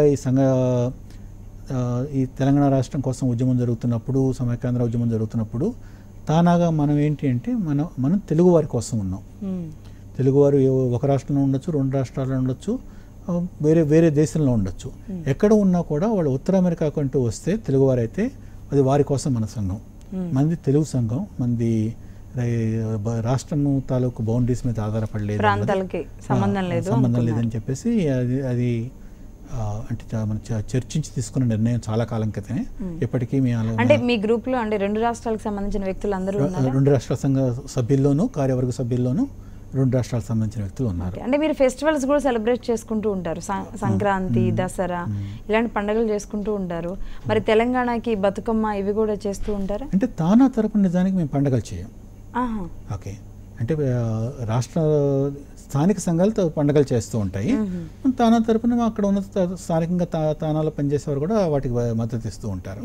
ఈ తెలంగాణ రాష్ట్రం కోసం ఉద్యమం జరుగుతున్నప్పుడు, సమైక్యాంధ్ర ఉద్యమం జరుగుతున్నప్పుడు తానాగా మనం ఏంటి అంటే మనం తెలుగు వారి కోసం ఉన్నాం. తెలుగువారు ఒక రాష్ట్రంలో ఉండొచ్చు, 2 రాష్ట్రాల్లో ఉండొచ్చు, వేరే దేశంలో ఉండొచ్చు. ఎక్కడ ఉన్నా కూడా వాళ్ళు ఉత్తర అమెరికా కంటూ వస్తే తెలుగువారైతే అది వారి కోసం మన సంఘం. మనది తెలుగు సంఘం, మనది రాష్ట్రము తాలూకు బౌండరీస్ మీద ఆధారపడలేదు, సంబంధం లేదని చెప్పేసి అది అంటే మనం చర్చించి తీసుకున్న నిర్ణయం చాలా కాలం క్రితమే. ఇప్పటికీ అంటే మీ గ్రూప్ లో అంటే 2 రాష్ట్రాలకు సంబంధించిన వ్యక్తులు అందరూ 2 రాష్ట్రాల సంఘ సభ్యుల్లోనూ కార్యవర్గ సభ్యుల్లోనూ 2 రాష్ట్రాలకు సంబంధించిన వ్యక్తులు ఉన్నారు. అంటే మీరు ఫెస్టివల్స్ కూడా సెలబ్రేట్ చేసుకుంటూ ఉంటారు, సంక్రాంతి, దసరా ఇలాంటి పండుగలు చేసుకుంటూ ఉంటారు. మరి తెలంగాణకి బతుకమ్మ ఇవి కూడా చేస్తూ ఉంటారా? అంటే తానా తరపున నిజానికి మేము పండుగలు చేయం. ఓకే. అంటే రాష్ట్ర స్థానిక సంఘాలతో పండుగలు చేస్తూ ఉంటాయి. తానా తరపున అక్కడ ఉన్న స్థానికంగా తానాలో పనిచేసేవారు కూడా వాటికి మద్దతు ఇస్తూ ఉంటారు.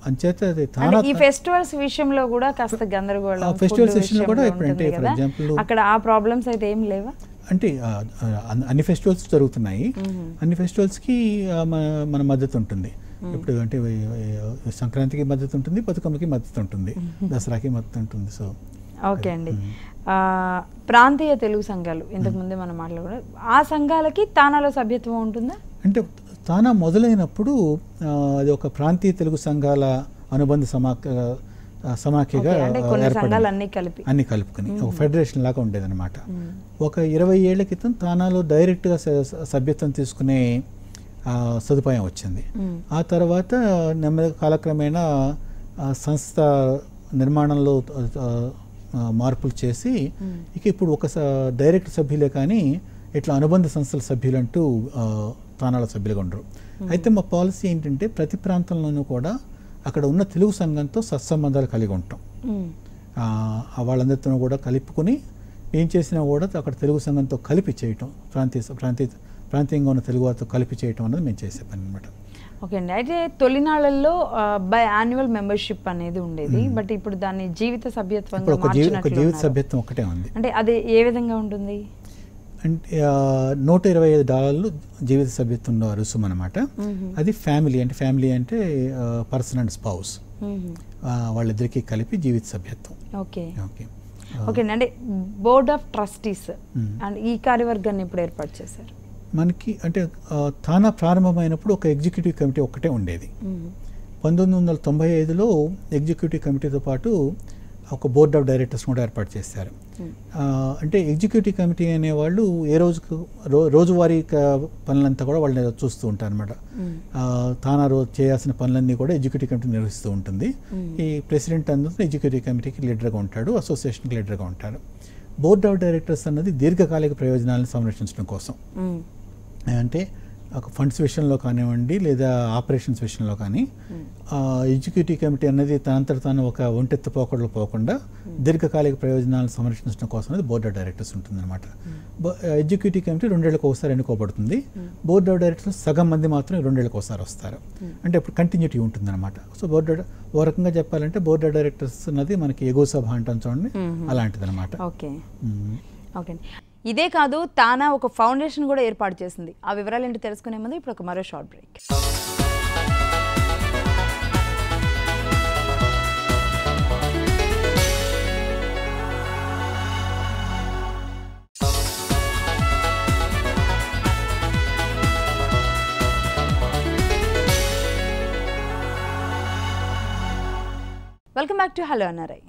అంచేత ఈ ఫెస్టివల్స్ విషయంలో కూడా కాస్త గందరగోళం, ఫెస్టివల్స్ విషయంలో కూడా అంటే ఫర్ ఎగ్జాంపుల్ అక్కడ ఆ ప్రాబ్లమ్స్ అయితే ఏం లేవా? అంటే అన్ని ఫెస్టివల్స్ జరుగుతున్నాయి, అన్ని ఫెస్టివల్స్కి మన మద్దతు ఉంటుంది. ఇప్పుడు అంటే సంక్రాంతికి మద్దతు ఉంటుంది, బతుకమ్మకి మద్దతు ఉంటుంది, దసరాకి మద్దతు ఉంటుంది. సో ఓకే అండి. ప్రాంతీయ తెలుగు సంఘాలు ఇంతకుముందే మనం మాట్లాడుకున్నాం, ఆ సంఘాలకి తానాలో సభ్యత్వం ఉంటుందా? అంటే తానా మొదలైనప్పుడు అది ఒక ప్రాంతీయ తెలుగు సంఘాల అనుబంధ సమాఖ్యగా అన్ని కలుపుకొని ఒక ఫెడరేషన్ లాగా ఉండేదన్నమాట. ఒక 20 ఏళ్ల క్రితం తానాలో డైరెక్ట్గా సభ్యత్వం తీసుకునే సదుపాయం వచ్చింది. ఆ తర్వాత నెమ్మదిగా కాలక్రమేణా సంస్థ నిర్మాణంలో మార్పులు చేసి ఇక ఇప్పుడు ఒక డైరెక్ట్ సభ్యులే కానీ ఇట్లా అనుబంధ సంస్థల సభ్యులంటూ తానాల సభ్యులుగా ఉండరు. అయితే మా పాలసీ ఏంటంటే ప్రతి ప్రాంతంలోనూ కూడా అక్కడ ఉన్న తెలుగు సంఘంతో సత్సంబంధాలు కలిగి ఉంటాం. వాళ్ళందరితో కూడా కలుపుకొని ఏం చేసినా కూడా అక్కడ తెలుగు సంఘంతో కలిపి చేయటం, ప్రాంతీయంగా ఉన్న తెలుగు వారితో కలిపి చేయటం అనేది మేము చేసే పని అనమాట. ఓకే అండి. అయితే తొలినాళ్ళల్లో బై యాన్యువల్ మెంబర్షిప్ అనేది ఉండేది, బట్ ఇప్పుడు దాన్ని జీవిత సభ్యత్వం జీవిత సభ్యత్వం ఒకటే ఉంది. అంటే అది ఏ విధంగా ఉంటుంది అంటే $125 జీవిత సభ్యత్వం రుసుము అనమాట. అది ఫ్యామిలీ అంటే పర్సన్ అండ్ స్పౌస్ వాళ్ళిద్దరికీ కలిపి జీవిత సభ్యత్వం. ఓకే ఓకే ఓకే అండి. అంటే బోర్డ్ ఆఫ్ ట్రస్టీస్ అండ్ ఈ కార్యవర్గాన్ని ఇప్పుడు ఏర్పాటు చేశారు మనకి. అంటే తానా ప్రారంభమైనప్పుడు ఒక ఎగ్జిక్యూటివ్ కమిటీ ఒక్కటే ఉండేది. 1995లో ఎగ్జిక్యూటివ్ కమిటీతో పాటు ఒక బోర్డ్ ఆఫ్ డైరెక్టర్స్ కూడా ఏర్పాటు చేశారు. అంటే ఎగ్జిక్యూటివ్ కమిటీ అనేవాళ్ళు రోజువారీ పనులంతా కూడా వాళ్ళని చూస్తూ ఉంటారు అనమాట. తానా చేయాల్సిన పనులన్నీ కూడా ఎగ్జిక్యూటివ్ కమిటీ నిర్వహిస్తూ ఉంటుంది. ఈ ప్రెసిడెంట్ అందరూ ఎగ్జిక్యూటివ్ కమిటీకి లీడర్గా ఉంటాడు, అసోసియేషన్కి లీడర్గా ఉంటారు. బోర్డ్ ఆఫ్ డైరెక్టర్స్ అన్నది దీర్ఘకాలిక ప్రయోజనాలను సంరక్షించడం కోసం. అంటే ఫండ్స్ విషయంలో కానివ్వండి లేదా ఆపరేషన్స్ విషయంలో కానీ ఎగ్జిక్యూటివ్ కమిటీ అనేది తనంతట తాను ఒక ఒంటెత్తు పోకడలు పోకుండా దీర్ఘకాలిక ప్రయోజనాలను సంరక్షించడం కోసం అనేది బోర్డ్ ఆఫ్ డైరెక్టర్స్ ఉంటుందన్నమాట. ఎగ్జిక్యూటివ్ కమిటీ 2 ఏళ్ళకి ఒకసారి ఎన్నుకోబడుతుంది. బోర్డ్ ఆఫ్ డైరెక్టర్స్ సగం మంది మాత్రం 2 ఏళ్ళకి ఒకసారి వస్తారు. అంటే ఇప్పుడు కంటిన్యూటీ ఉంటుందన్నమాట. సో ఓ రకంగా చెప్పాలంటే బోర్డ్ ఆఫ్ డైరెక్టర్స్ అన్నది మనకి ఎగువ సభ అంటాం చూడండి, అలాంటిది అనమాట. Okay okay. ఇదే కాదు, తానా ఒక ఫౌండేషన్ కూడా ఏర్పాటు చేసింది. ఆ వివరాలు ఏంటి తెలుసుకునే ముందు ఇప్పుడు ఒక మరో short break. Welcome back to hello NRI.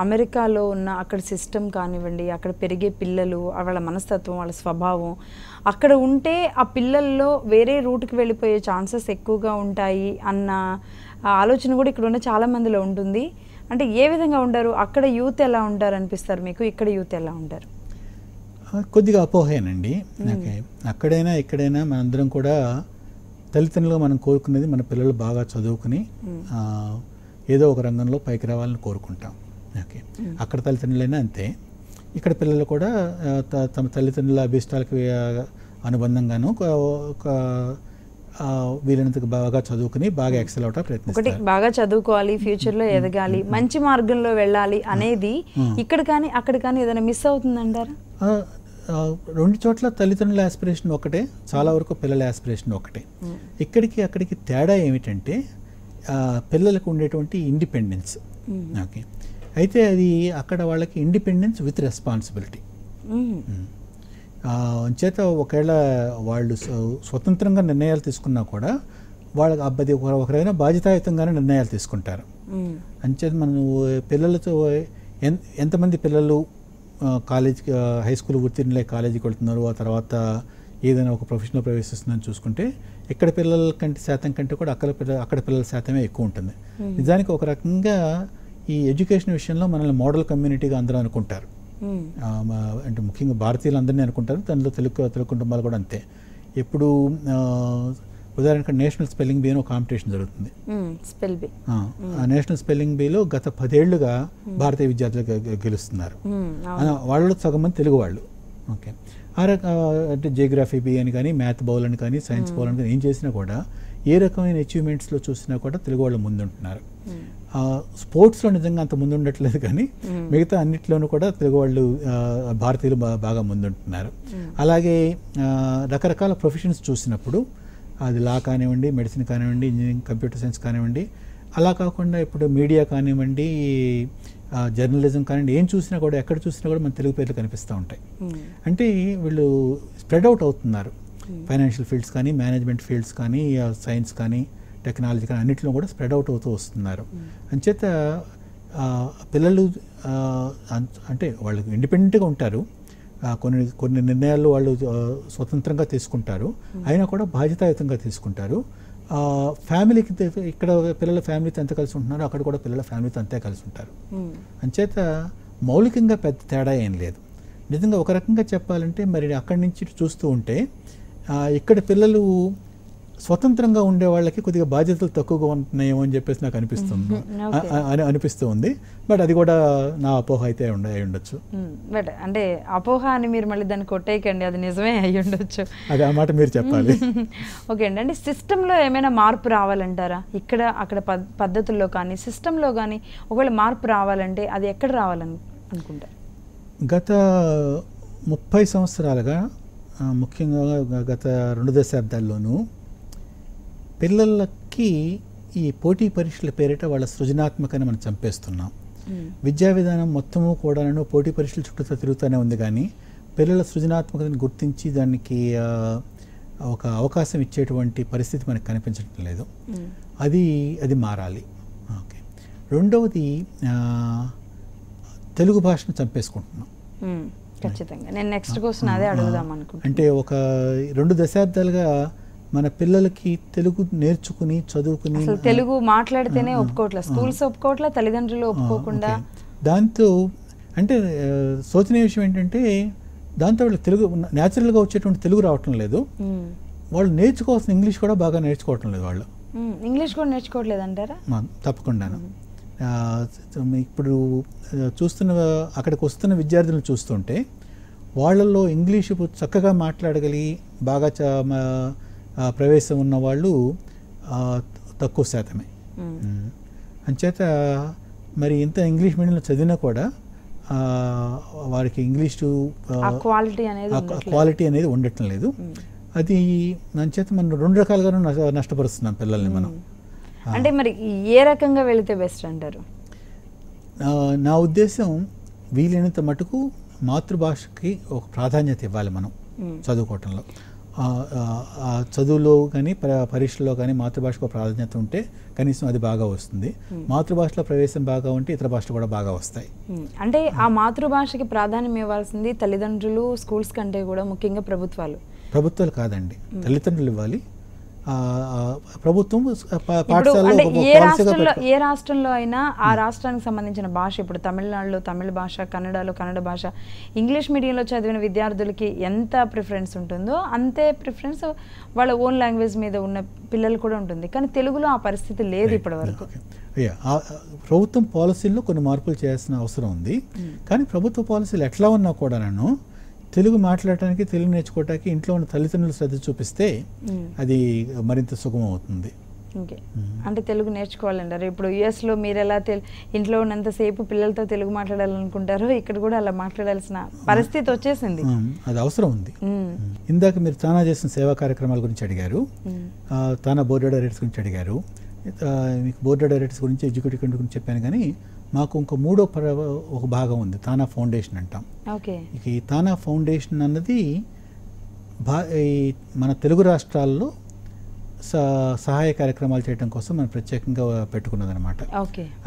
అమెరికాలో ఉన్న అక్కడ సిస్టమ్ కానివ్వండి, అక్కడ పెరిగే పిల్లలు, వాళ్ళ మనస్తత్వం, వాళ్ళ స్వభావం, అక్కడ ఉంటే ఆ పిల్లల్లో వేరే రూట్కి వెళ్ళిపోయే ఛాన్సెస్ ఎక్కువగా ఉంటాయి అన్న ఆలోచన కూడా ఇక్కడ ఉన్న చాలామందిలో ఉంటుంది. అంటే ఏ విధంగా ఉంటారు అక్కడ యూత్, ఎలా ఉంటారు అనిపిస్తారు మీకు? ఇక్కడ యూత్ ఎలా ఉంటారు? కొద్దిగా అపోహేనండి. అక్కడైనా ఇక్కడైనా మనందరం కూడా తల్లిదండ్రులుగా మనం కోరుకునేది మన పిల్లలు బాగా చదువుకుని ఏదో ఒక రంగంలో పైకి రావాలని కోరుకుంటాం. ఓకే, అక్కడ తల్లిదండ్రులైనా అంతే. ఇక్కడ పిల్లలు కూడా తమ తల్లిదండ్రుల అభిష్టాలకు అనుబంధంగాను వీలైనంత బాగా చదువుకుని బాగా ఎక్సెల్ అవటం ప్రయత్నిస్తారు. బాగా చదువుకోవాలి, ఫ్యూచర్లో ఎదగాలి, మంచి మార్గంలో వెళ్ళాలి అనేది ఇక్కడ కానీ అక్కడ కానీ ఏదైనా మిస్ అవుతుందంటారా? 2 చోట్ల తల్లిదండ్రుల ఆస్పిరేషన్ ఒకటే, చాలా వరకు పిల్లల ఆస్పిరేషన్ ఒకటే. ఇక్కడికి అక్కడికి తేడా ఏమిటంటే పిల్లలకు ఉండేటువంటి ఇండిపెండెన్స్. ఓకే, అయితే అది అక్కడ వాళ్ళకి ఇండిపెండెన్స్ విత్ రెస్పాన్సిబిలిటీ. చేత ఒకవేళ వాళ్ళు స్వతంత్రంగా నిర్ణయాలు తీసుకున్నా కూడా వాళ్ళకి అబ్బాయి ఒకరైనా బాధ్యతాయుతంగానే నిర్ణయాలు తీసుకుంటారు. అంచేత మనం పిల్లలతో ఎంతమంది పిల్లలు కాలేజీకి హై స్కూల్ ఉత్తీర్ణులై కాలేజీకి వెళ్తున్నారు, ఆ తర్వాత ఏదైనా ఒక ప్రొఫెషన్లో ప్రవేశిస్తుందని చూసుకుంటే ఇక్కడ పిల్లల శాతం కంటే కూడా అక్కడ పిల్లల శాతమే ఎక్కువ ఉంటుంది. నిజానికి ఒక రకంగా ఈ ఎడ్యుకేషన్ విషయంలో మనల్ని మోడల్ కమ్యూనిటీగా అందరూ అనుకుంటారు. అంటే ముఖ్యంగా భారతీయులు అందరినీ అనుకుంటారు, దానిలో తెలుగు కుటుంబాలు కూడా అంతే. ఎప్పుడు ఉదాహరణకు నేషనల్ స్పెల్లింగ్ బీ అని ఒక కాంపిటీషన్ జరుగుతుంది. ఆ నేషనల్ స్పెల్లింగ్ బీలో గత 10 ఏళ్లుగా భారతీయ విద్యార్థులు గెలుస్తున్నారు. వాళ్ళలో సగం మంది తెలుగు వాళ్ళు. ఓకే, అంటే జియోగ్రఫీ బీ అని కానీ, మ్యాథ్ బౌల్ అని కానీ, సైన్స్ బౌల్ అని కానీ ఏం చేసినా కూడా ఏ రకమైన అచీవ్మెంట్స్లో చూసినా కూడా తెలుగు వాళ్ళు ముందుంటున్నారు. స్పోర్ట్స్లో నిజంగా అంత ముందు ఉండట్లేదు, కానీ మిగతా అన్నిట్లోనూ కూడా తెలుగు వాళ్ళు భారతీయులు బాగా ముందుంటున్నారు. అలాగే రకరకాల ప్రొఫెషన్స్ చూసినప్పుడు అది లా కానివ్వండి, మెడిసిన్ కానివ్వండి, ఇంజనీరింగ్, కంప్యూటర్ సైన్స్ కానివ్వండి, అలా కాకుండా ఇప్పుడు మీడియా కానివ్వండి, జర్నలిజం కానివ్వండి, ఏం చూసినా కూడా ఎక్కడ చూసినా కూడా మన తెలుగు పేర్లు కనిపిస్తూ ఉంటాయి. అంటే వీళ్ళు స్ప్రెడ్ అవుట్ అవుతున్నారు. ఫైనాన్షియల్ ఫీల్డ్స్ కానీ, మేనేజ్మెంట్ ఫీల్డ్స్ కానీ, సైన్స్ కానీ, టెక్నాలజీ కానీ అన్నింటిలో కూడా స్ప్రెడ్ అవుట్ అవుతూ వస్తున్నారు. అంచేత పిల్లలు అంటే వాళ్ళు ఇండిపెండెంట్గా ఉంటారు, కొన్ని నిర్ణయాలు వాళ్ళు స్వతంత్రంగా తీసుకుంటారు, అయినా కూడా బాధ్యతాయుతంగా తీసుకుంటారు. ఫ్యామిలీకి ఇక్కడ పిల్లల ఫ్యామిలీతో ఎంత కలిసి ఉంటున్నారో అక్కడ కూడా పిల్లల ఫ్యామిలీతో అంతే కలిసి ఉంటారు. అంచేత మౌలికంగా పెద్ద తేడా ఏం లేదు. నిజంగా ఒక రకంగా చెప్పాలంటే మరి అక్కడి నుంచి చూస్తూ ఉంటే ఇక్కడ పిల్లలు స్వతంత్రంగా ఉండే వాళ్ళకి కొద్దిగా బాధ్యతలు తక్కువగా ఉంటున్నాయేమో అని చెప్పేసి నాకు అనిపిస్తూ ఉంది. బట్ అది కూడా నా అపోహ అయితే అయి ఉండొచ్చు. బట్ అంటే అపోహ అని మీరు మళ్ళీ దాన్ని కొట్టేయకండి, అది నిజమే అయి ఉండొచ్చు. అది ఆ మాట మీరు చెప్పాలి. ఓకే అండి, అంటే సిస్టంలో ఏమైనా మార్పు రావాలంటారా? ఇక్కడ అక్కడ పద్ధతుల్లో కానీ సిస్టంలో కానీ ఒకవేళ మార్పు రావాలంటే అది ఎక్కడ రావాలని అనుకుంటారు? గత 30 సంవత్సరాలుగా ముఖ్యంగా గత 2 దశాబ్దాల్లోనూ పిల్లలకి ఈ పోటీ పరీక్షల పేరిట వాళ్ళ సృజనాత్మకని మనం చంపేస్తున్నాం. విద్యా విధానం మొత్తము కూడా పోటీ పరీక్షల చుట్టూ తిరుగుతూనే ఉంది, కానీ పిల్లల సృజనాత్మకతను గుర్తించి దానికి ఒక అవకాశం ఇచ్చేటువంటి పరిస్థితి మనకు కనిపించడం లేదు. అది మారాలి. ఓకే, రెండవది తెలుగు భాషను చంపేసుకుంటున్నాం. ఖచ్చితంగా నేను నెక్స్ట్ క్వశ్చన్ అదే అడుగుదాం అనుకుంటున్నాను. అంటే ఒక 2 దశాబ్దాలుగా మన పిల్లలకి తెలుగు నేర్చుకుని చదువుకుని తెలుగు మాట్లాడితేనే ఒప్పుకోవట్లేదు, స్కూల్స్ ఒప్పుకోవట్లేదు, తల్లిదండ్రులు ఒప్పుకోకుండా. దాంతో అంటే శోచనీయ విషయం ఏంటంటే దాంతో వాళ్ళు తెలుగు న్యాచురల్గా వచ్చేటువంటి తెలుగు రావటం లేదు. వాళ్ళు నేర్చుకోవాల్సిన ఇంగ్లీష్ కూడా బాగా నేర్చుకోవటం లేదు వాళ్ళు. ఇంగ్లీష్ కూడా నేర్చుకోవట్లేదు అంటారా? తప్పకుండాను. ఇప్పుడు చూస్తున్న అక్కడికి వస్తున్న విద్యార్థులను చూస్తుంటే వాళ్ళల్లో ఇంగ్లీషు చక్కగా మాట్లాడగలిగి బాగా ప్రవేశం ఉన్న వాళ్ళు తక్కువ శాతమే. అంచేత మరి ఇంత ఇంగ్లీష్ మీడియంలో చదివినా కూడా వారికి ఇంగ్లీషు క్వాలిటీ అనేది ఉండటం లేదు. అది అంచేత మనం రెండు రకాలుగాను నష్టపరుస్తున్నాం పిల్లల్ని మనం. అంటే మరి ఏ రకంగా వెళితే బెస్ట్ అంటారు? నా ఉద్దేశం వీలైనంత మటుకు మాతృభాషకి ఒక ప్రాధాన్యత ఇవ్వాలి మనం చదువుకోవటంలో. చదువులో కానీ పరీక్షల్లో కానీ మాతృభాషకు ప్రాధాన్యత ఉంటే కనీసం అది బాగా వస్తుంది. మాతృభాషలో ప్రవేశం బాగా ఉంటే ఇతర భాషలు కూడా బాగా వస్తాయి. అంటే ఆ మాతృభాషకి ప్రాధాన్యం ఇవ్వాల్సింది తల్లిదండ్రులు, స్కూల్స్ కంటే కూడా ముఖ్యంగా ప్రభుత్వాలు కాదండి, తల్లిదండ్రులు ఇవ్వాలి. ప్రభుత్వం ఏ రాష్ట్రంలో అయినా ఆ రాష్ట్రానికి సంబంధించిన భాష, ఇప్పుడు తమిళనాడులో తమిళ భాష, కన్నడలో కన్నడ భాష, ఇంగ్లీష్ మీడియంలో చదివిన విద్యార్థులకి ఎంత ప్రిఫరెన్స్ ఉంటుందో అంతే ప్రిఫరెన్స్ వాళ్ళ ఓన్ లాంగ్వేజ్ మీద ఉన్న పిల్లలు కూడా ఉంటుంది. కానీ తెలుగులో ఆ పరిస్థితి లేదు ఇప్పటి వరకు. ప్రభుత్వం పాలసీల్లో కొన్ని మార్పులు చేయాల్సిన అవసరం ఉంది. కానీ ప్రభుత్వ పాలసీలు ఎట్లా ఉన్నా కూడా తెలుగు మాట్లాడటానికి, తెలుగు నేర్చుకోవటానికి ఇంట్లో ఉన్న తల్లిదండ్రులు శ్రద్ధ చూపిస్తే అది మరింత సుగమం అవుతుంది. ఓకే, అంటే తెలుగు నేర్చుకోవాలంటారు. ఇప్పుడు యుఎస్లో మీరు ఎలా ఇంట్లో ఉన్నంతసేపు పిల్లలతో తెలుగు మాట్లాడాలనుకుంటారో ఇక్కడ కూడా అలా మాట్లాడాల్సిన పరిస్థితి వచ్చేసింది. అది అవసరం ఉంది. ఇందాక మీరు తానా చేసిన సేవా కార్యక్రమాల గురించి అడిగారు, తానా బోర్డ్ ఆఫ్ డైరెక్టర్స్ గురించి అడిగారు. మీకు బోర్డ్ ఆఫ్ డైరెక్టర్స్ గురించి, ఎగ్జిక్యూటివ్ కమిటీ గురించి చెప్పాను. కానీ మాకు ఇంకో మూడో ఒక భాగం ఉంది, తానా ఫౌండేషన్ అంటాం. ఇక ఈ తానా ఫౌండేషన్ అన్నది మన తెలుగు రాష్ట్రాల్లో సహాయ కార్యక్రమాలు చేయడం కోసం మనం ప్రత్యేకంగా పెట్టుకున్నదనమాట.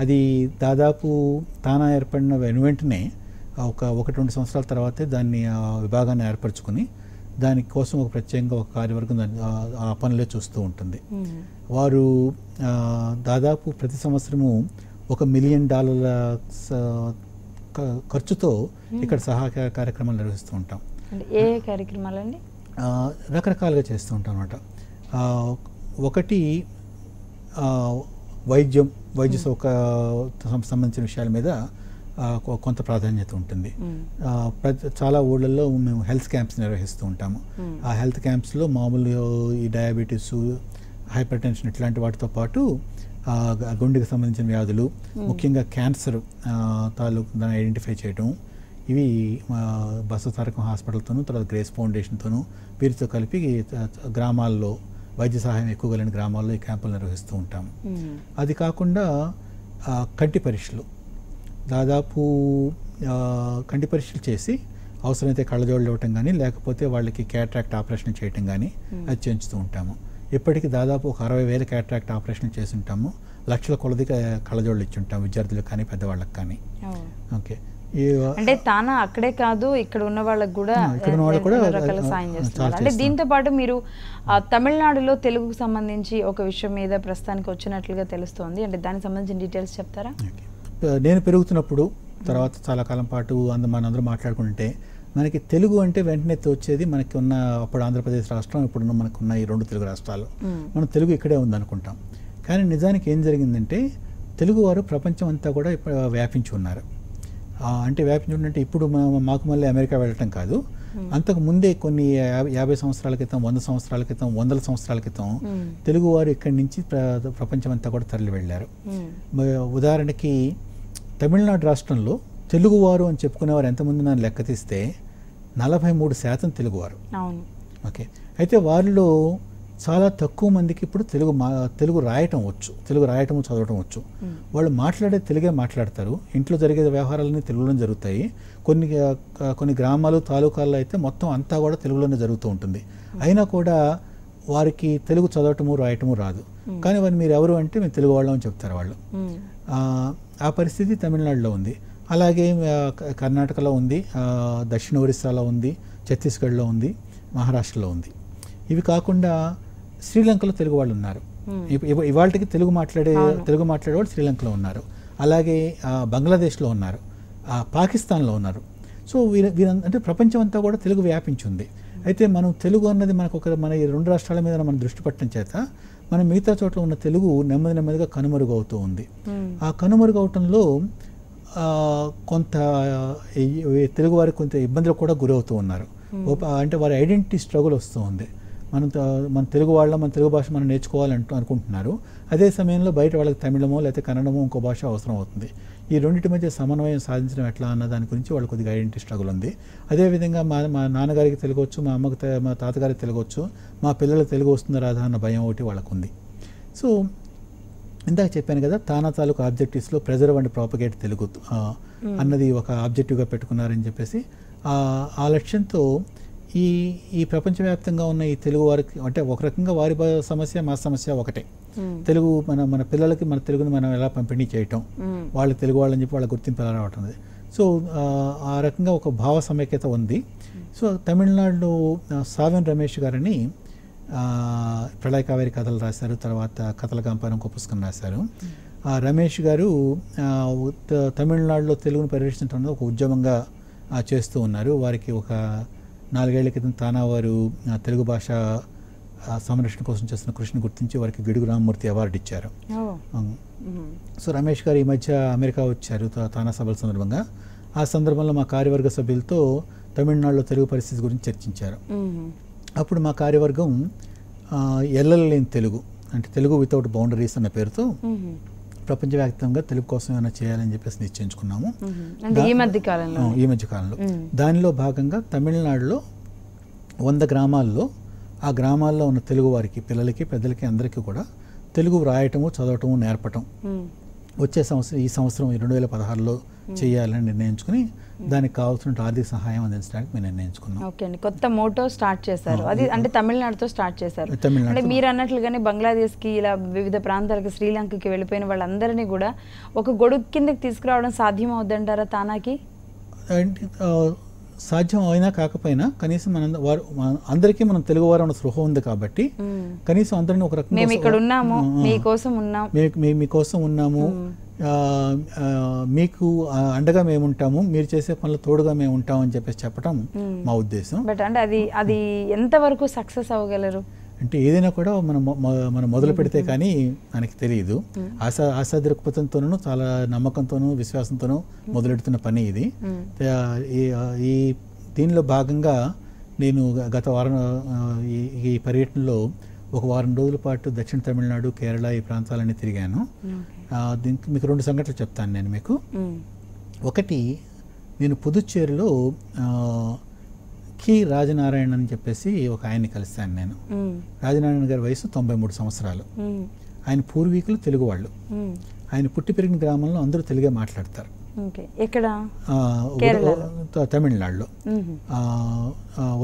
అది దాదాపు తానా ఏర్పడిన వెంటనే 1-2 సంవత్సరాల తర్వాతే దాన్ని విభాగాన్ని ఏర్పరచుకుని దానికోసం ఒక ప్రత్యేకంగా ఒక కార్యవర్గం ఆ పనులే చూస్తూ ఉంటుంది. వారు దాదాపు ప్రతి సంవత్సరము $1 మిలియన్ ఖర్చుతో ఇక్కడ సహాయ కార్యక్రమాలు నిర్వహిస్తూ ఉంటాం. ఏ కార్యక్రమాలండి? రకరకాలుగా చేస్తూ ఉంటాం అన్నమాట. ఒకటి వైద్య సంబంధించిన విషయాల మీద కొంత ప్రాధాన్యత ఉంటుంది. చాలా ఊళ్ళల్లో మేము హెల్త్ క్యాంప్స్ నిర్వహిస్తూ ఉంటాము. ఆ హెల్త్ క్యాంప్స్లో మామూలు ఈ డయాబెటీస్, హైపర్ టెన్షన్ ఇట్లాంటి వాటితో పాటు గుండెకి సంబంధించిన వ్యాధులు, ముఖ్యంగా క్యాన్సర్ దాన్ని ఐడెంటిఫై చేయడం, ఇవి బసవతారకం హాస్పిటల్తోనూ తర్వాత గ్రేస్ ఫౌండేషన్తోనూ వీరితో కలిపి గ్రామాల్లో వైద్య సహాయం ఎక్కువ కలిగిన గ్రామాల్లో ఈ క్యాంపులు నిర్వహిస్తూ ఉంటాము. అది కాకుండా కంటి పరీక్షలు, దాదాపు కంటి పరీక్షలు చేసి అవసరమైతే కళ్ళజోళ్ళు ఇవ్వటం కానీ లేకపోతే వాళ్ళకి క్యాట్రాక్ట్ ఆపరేషన్ చేయటం కానీ అది చేయించుతూ ఉంటాము. ఇప్పటికీ దాదాపు ఒక 60,000 క్యాట్రాక్ట్ ఆపరేషన్ చేసి ఉంటాము. లక్షల కొలది కళ్ళజోళ్ళు ఇచ్చి ఉంటాము విద్యార్థులకు కానీ పెద్దవాళ్ళకి కానీ. ఓకే, అంటే తానా అక్కడే కాదు ఇక్కడ ఉన్న వాళ్ళకి కూడా రకాల సాయం చేస్తున్నారు. అంటే దీంతో పాటు మీరు తమిళనాడులో తెలుగుకు సంబంధించి ఒక విషయం మీద ప్రస్తుతానికి వచ్చినట్లుగా తెలుస్తోంది. అంటే దానికి సంబంధించిన డీటెయిల్స్ చెప్తారా? నేను పెరుగుతున్నప్పుడు తర్వాత చాలా కాలం పాటు మనందరూ మాట్లాడుకుంటే మనకి తెలుగు అంటే వెంటనే వచ్చేది మనకి ఉన్న అప్పుడు ఆంధ్రప్రదేశ్ రాష్ట్రం, ఇప్పుడున్న మనకున్న ఈ 2 తెలుగు రాష్ట్రాలు, మనం తెలుగు ఇక్కడే ఉందనుకుంటాం. కానీ నిజానికి ఏం జరిగిందంటే తెలుగువారు ప్రపంచం అంతా కూడా వ్యాపించి ఉన్నారు. అంటే వ్యాపించి ఉందంటే ఇప్పుడు మాకు మళ్ళీ అమెరికా వెళ్ళటం కాదు, అంతకు ముందే కొన్ని 50 సంవత్సరాల క్రితం, 100 సంవత్సరాల క్రితం, 100 సంవత్సరాల క్రితం తెలుగువారు ఇక్కడి నుంచి ప్రపంచం అంతా కూడా తరలి వెళ్ళారు. ఉదాహరణకి తమిళనాడు రాష్ట్రంలో తెలుగువారు అని చెప్పుకునేవారు ఎంతమంది నన్ను లెక్క తీస్తే 43% తెలుగువారు. ఓకే, అయితే వారిలో చాలా తక్కువ మందికి ఇప్పుడు తెలుగు రాయటం వచ్చు, తెలుగు రాయటము చదవటం వచ్చు. వాళ్ళు మాట్లాడే తెలుగే మాట్లాడతారు. ఇంట్లో జరిగే వ్యవహారాలన్నీ తెలుగులోనే జరుగుతాయి. కొన్ని గ్రామాలు, తాలూకాల్లో అయితే మొత్తం అంతా కూడా తెలుగులోనే జరుగుతూ ఉంటుంది. అయినా కూడా వారికి తెలుగు చదవటము రాయటము రాదు. కానీ వారు మీరు ఎవరు అంటే మేము తెలుగు వాళ్ళం అని చెప్తారు వాళ్ళు. ఆ పరిస్థితి తమిళనాడులో ఉంది. అలాగే కర్ణాటకలో ఉంది, దక్షిణ ఒరిస్సాలో ఉంది, ఛత్తీస్గఢ్లో ఉంది, మహారాష్ట్రలో ఉంది. ఇవి కాకుండా శ్రీలంకలో తెలుగు వాళ్ళు ఉన్నారు. ఇవాళకి తెలుగు మాట్లాడేవాళ్ళు శ్రీలంకలో ఉన్నారు. అలాగే బంగ్లాదేశ్లో ఉన్నారు, పాకిస్తాన్లో ఉన్నారు. సో అంటే ప్రపంచం అంతా కూడా తెలుగు వ్యాపించింది. అయితే మనం తెలుగు అన్నది మనకు మన ఈ 2 రాష్ట్రాల మీద మనం దృష్టి పెట్టడం చేత మన మిగతా చోట్ల ఉన్న తెలుగు నెమ్మదిగా కనుమరుగవుతూ ఉంది. ఆ కనుమరుగవటంలో కొంత తెలుగు వారికి కొంత ఇబ్బందులు కూడా గురవుతూ ఉన్నారు. అంటే వారి ఐడెంటిటీ స్ట్రగుల్ వస్తూ ఉంది. మన తెలుగు మన తెలుగు భాష మనం అనుకుంటున్నారు. అదే సమయంలో బయట వాళ్ళకి తమిళమో లేకపోతే కన్నడమో ఇంకో భాష అవసరం అవుతుంది. ఈ రెండింటి మధ్య సమన్వయం సాధించడం ఎట్లా అన్న దాని గురించి వాళ్ళకి కొద్దిగా ఐడెంటిటీ స్ట్రగుల్ ఉంది. అదేవిధంగా మా నాన్నగారికి తెలుగు వచ్చు, మా అమ్మకి మా తాతగారికి తెలుగు వచ్చు, మా పిల్లలకు తెలుగు వస్తుందా రాదా అన్న భయం ఒకటి వాళ్ళకు ఉంది. సో ఇందాక చెప్పాను కదా, తానా తాలూకు ఆబ్జెక్టివ్స్లో ప్రెజర్వ్ అండ్ ప్రాపగేట్ తెలుగు అన్నది ఒక ఆబ్జెక్టివ్గా పెట్టుకున్నారని చెప్పేసి ఆ లక్ష్యంతో ఈ ప్రపంచవ్యాప్తంగా ఉన్న ఈ తెలుగు వారికి అంటే ఒక రకంగా వారి సమస్య మా సమస్య ఒకటే. తెలుగు మన పిల్లలకి మన తెలుగుని మనం ఎలా పంపిణీ చేయటం, వాళ్ళు తెలుగు వాళ్ళని చెప్పి వాళ్ళ గుర్తింపు ఎలా రావటం. సో ఆ రకంగా ఒక భావ సమైక్యత ఉంది. సో తమిళనాడులో సావెన్ రమేష్ గారని ప్రళయ కావేరి కథలు రాశారు, తర్వాత కథల కంపన ఇంకో పుస్తకం రాశారు. రమేష్ గారు తమిళనాడులో తెలుగును పరిరక్షించడం ఒక ఉద్యమంగా చేస్తూ ఉన్నారు. వారికి ఒక 4 ఏళ్ల క్రితం తానా వారు తెలుగు భాష సంరక్షణ కోసం చేస్తున్న కృషిని గుర్తించి వారికి గిడుగు రామమూర్తి అవార్డు ఇచ్చారు. సో రమేష్ గారు ఈ మధ్య అమెరికా వచ్చారు తానా సభల సందర్భంగా. ఆ సందర్భంలో మా కార్యవర్గ సభ్యులతో తమిళనాడులో తెలుగు పరిస్థితి గురించి చర్చించారు. అప్పుడు మా కార్యవర్గం ఎల్లలేని తెలుగు అంటే తెలుగు వితౌట్ బౌండరీస్ అన్న పేరుతో ప్రపంచవ్యాప్తంగా తెలుగు కోసం ఏమైనా చేయాలని చెప్పేసి నిశ్చయించుకున్నాము ఈ మధ్య కాలంలో. దానిలో భాగంగా తమిళనాడులో 100 గ్రామాల్లో ఆ గ్రామాల్లో ఉన్న తెలుగు వారికి పిల్లలకి పెద్దలకి అందరికీ కూడా తెలుగు రాయటము చదవటము నేర్పటం ఈ సంవత్సరం 2016లో చేయాలని నిర్ణయించుకుని దానికి కావాల్సిన ఆర్థిక సహాయం అందించడానికి మేము నిర్ణయించుకున్నాం. ఓకే అండి, కొత్త మోటో స్టార్ట్ చేశారు. అది అంటే తమిళనాడుతో స్టార్ట్ చేశారు. అంటే మీరు అన్నట్లుగానే బంగ్లాదేశ్కి ఇలా వివిధ ప్రాంతాలకు శ్రీలంకకి వెళ్ళిపోయిన వాళ్ళందరినీ కూడా ఒక గొడుగు కిందకి తీసుకురావడం సాధ్యం అవుద్దంటారా తానాకి? సాధ్యం అయినా కాకపోయినా కనీసం అందరికీ మనం తెలుగు వారు అన్న స్పృహ ఉంది కాబట్టి కనీసం అందరినీ ఒక రకంగా మీకోసం ఉన్నాము, మీకు అండగా మేము ఉంటాము, మీరు చేసే పనులు తోడుగా మేము ఉంటాము అని చెప్పేసి చెప్పడం మా ఉద్దేశం. బట్ అంటే అది ఎంతవరకు సక్సెస్ అవ్వగలరు అంటే ఏదైనా కూడా మనం మొదలు పెడితే కానీ మనకి తెలియదు. ఆశా దృక్పథంతోనూ చాలా నమ్మకంతోనూ విశ్వాసంతోనూ మొదలెడుతున్న పని ఇది. దీనిలో భాగంగా నేను గత వారం ఈ పర్యటనలో ఒక వారం రోజుల పాటు దక్షిణ తమిళనాడు, కేరళ ఈ ప్రాంతాలన్నీ తిరిగాను. దీనికి మీకు 2 సంఘటనలు చెప్తాను నేను మీకు. ఒకటి, నేను పుదుచ్చేరిలో కి రాజనారాయణ అని చెప్పేసి ఒక ఆయన్ని కలిశాను నేను. రాజనారాయణ గారి వయసు 93 సంవత్సరాలు. ఆయన పూర్వీకులు తెలుగు వాళ్ళు. ఆయన పుట్టి పెరిగిన గ్రామంలో అందరూ తెలుగే మాట్లాడతారు. తమిళనాడులో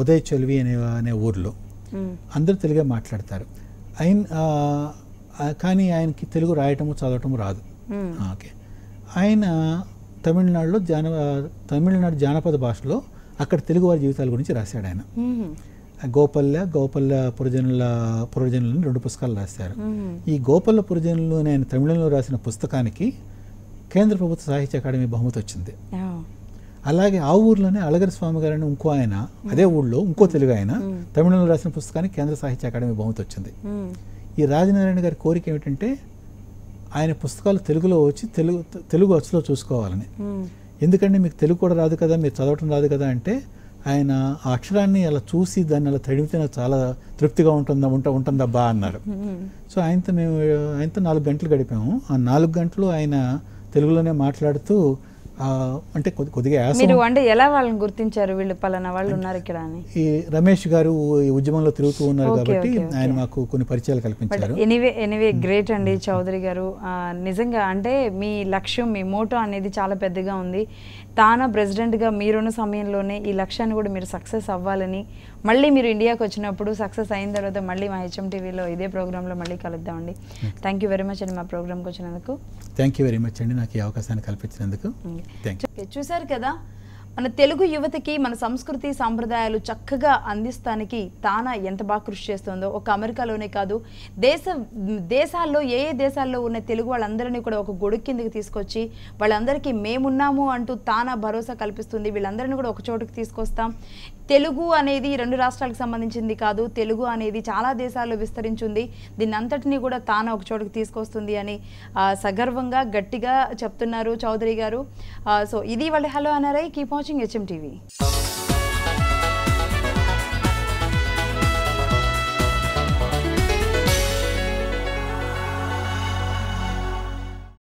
ఉదయ్ చెల్వి అనే ఊర్లో అందరూ తెలుగే మాట్లాడతారు. కానీ ఆయనకి తెలుగు రాయటము చదవటము రాదు. ఓకే, ఆయన తమిళనాడు జానపద భాషలో అక్కడ తెలుగు వారి జీవితాల గురించి రాశాడు. ఆయన గోపల్ల పురజనులని 2 పుస్తకాలు రాశారు. ఈ గోపల్ల పురజనులు ఆయన తమిళంలో రాసిన పుస్తకానికి కేంద్ర ప్రభుత్వ సాహిత్య అకాడమీ బహుమతి వచ్చింది. అలాగే ఆ ఊర్లోనే అళగిరి స్వామి గారని ఇంకో ఆయన, అదే ఊళ్ళో ఇంకో తెలుగు ఆయన తమిళంలో రాసిన పుస్తకానికి కేంద్ర సాహిత్య అకాడమీ బహుమతి వచ్చింది. ఈ రాజనారాయణ గారి కోరిక ఏమిటంటే ఆయన పుస్తకాలు తెలుగులో వచ్చి తెలుగు అచ్చులో చూసుకోవాలని. ఎందుకంటే మీకు తెలుగు కూడా రాదు కదా, మీరు చదవటం రాదు కదా అంటే ఆయన ఆ అక్షరాన్ని అలా చూసి దాన్ని అలా తడిమితే నాకు చాలా తృప్తిగా ఉంటుందబ్బా అన్నారు. సో ఆయనతో 4 గంటలు గడిపాము. ఆ 4 గంటలు ఆయన తెలుగులోనే మాట్లాడుతూ అంటే కొద్దిగా అంటే ఎలా వాళ్ళని గుర్తించారు, వీళ్ళు పలానా వాళ్ళు ఉన్నారు ఇక్కడ అని? ఈ రమేష్ గారు ఈ ఉద్యమంలో తిరుగుతూ ఉన్నారు కాబట్టి ఆయన మాకు కొన్ని పరిచయాలు కల్పించారు. ఎనీవే గ్రేట్ అండి చౌదరి గారు. నిజంగా అంటే మీ లక్ష్యం, మీ మోటో అనేది చాలా పెద్దగా ఉంది. తానా ప్రెసిడెంట్గా మీరున్న సమయంలోనే ఈ లక్ష్యాన్ని కూడా మీరు సక్సెస్ అవ్వాలని, మళ్ళీ మీరు ఇండియాకి వచ్చినప్పుడు సక్సెస్ అయిన తర్వాత మళ్ళీ మా హెచ్ఎం టీవీలో ఇదే ప్రోగ్రాంలో మళ్ళీ కలుద్దామండి. థ్యాంక్ యూ వెరీ మచ్ అండి మా ప్రోగ్రామ్కి వచ్చినందుకు. థ్యాంక్ యూ వెరీ మచ్ అండి నాకు ఈ అవకాశాన్ని కల్పించినందుకు. చూశారు కదా, మన తెలుగు యువతకి మన సంస్కృతి సాంప్రదాయాలు చక్కగా అందిస్తానికి తానా ఎంత బాగా కృషి చేస్తుందో ఒక అమెరికాలోనే కాదు దేశాల్లో ఏ దేశాల్లో ఉన్న తెలుగు వాళ్ళందరినీ కూడా ఒక గొడుగు కిందకి తీసుకొచ్చి వాళ్ళందరికీ మేమున్నాము అంటూ తానా భరోసా కల్పిస్తుంది. వీళ్ళందరినీ కూడా ఒక చోటుకి తీసుకొస్తాం. తెలుగు అనేది 2 రాష్ట్రాలకు సంబంధించింది కాదు, తెలుగు అనేది చాలా దేశాల్లో విస్తరించింది. దీన్ని అంతటినీ కూడా తాను ఒక చోటుకి తీసుకొస్తుంది అని సగర్వంగా గట్టిగా చెప్తున్నారు చౌదరి గారు. సో ఇది వాళ్ళ హలో అనరై. Keep watching HM TV.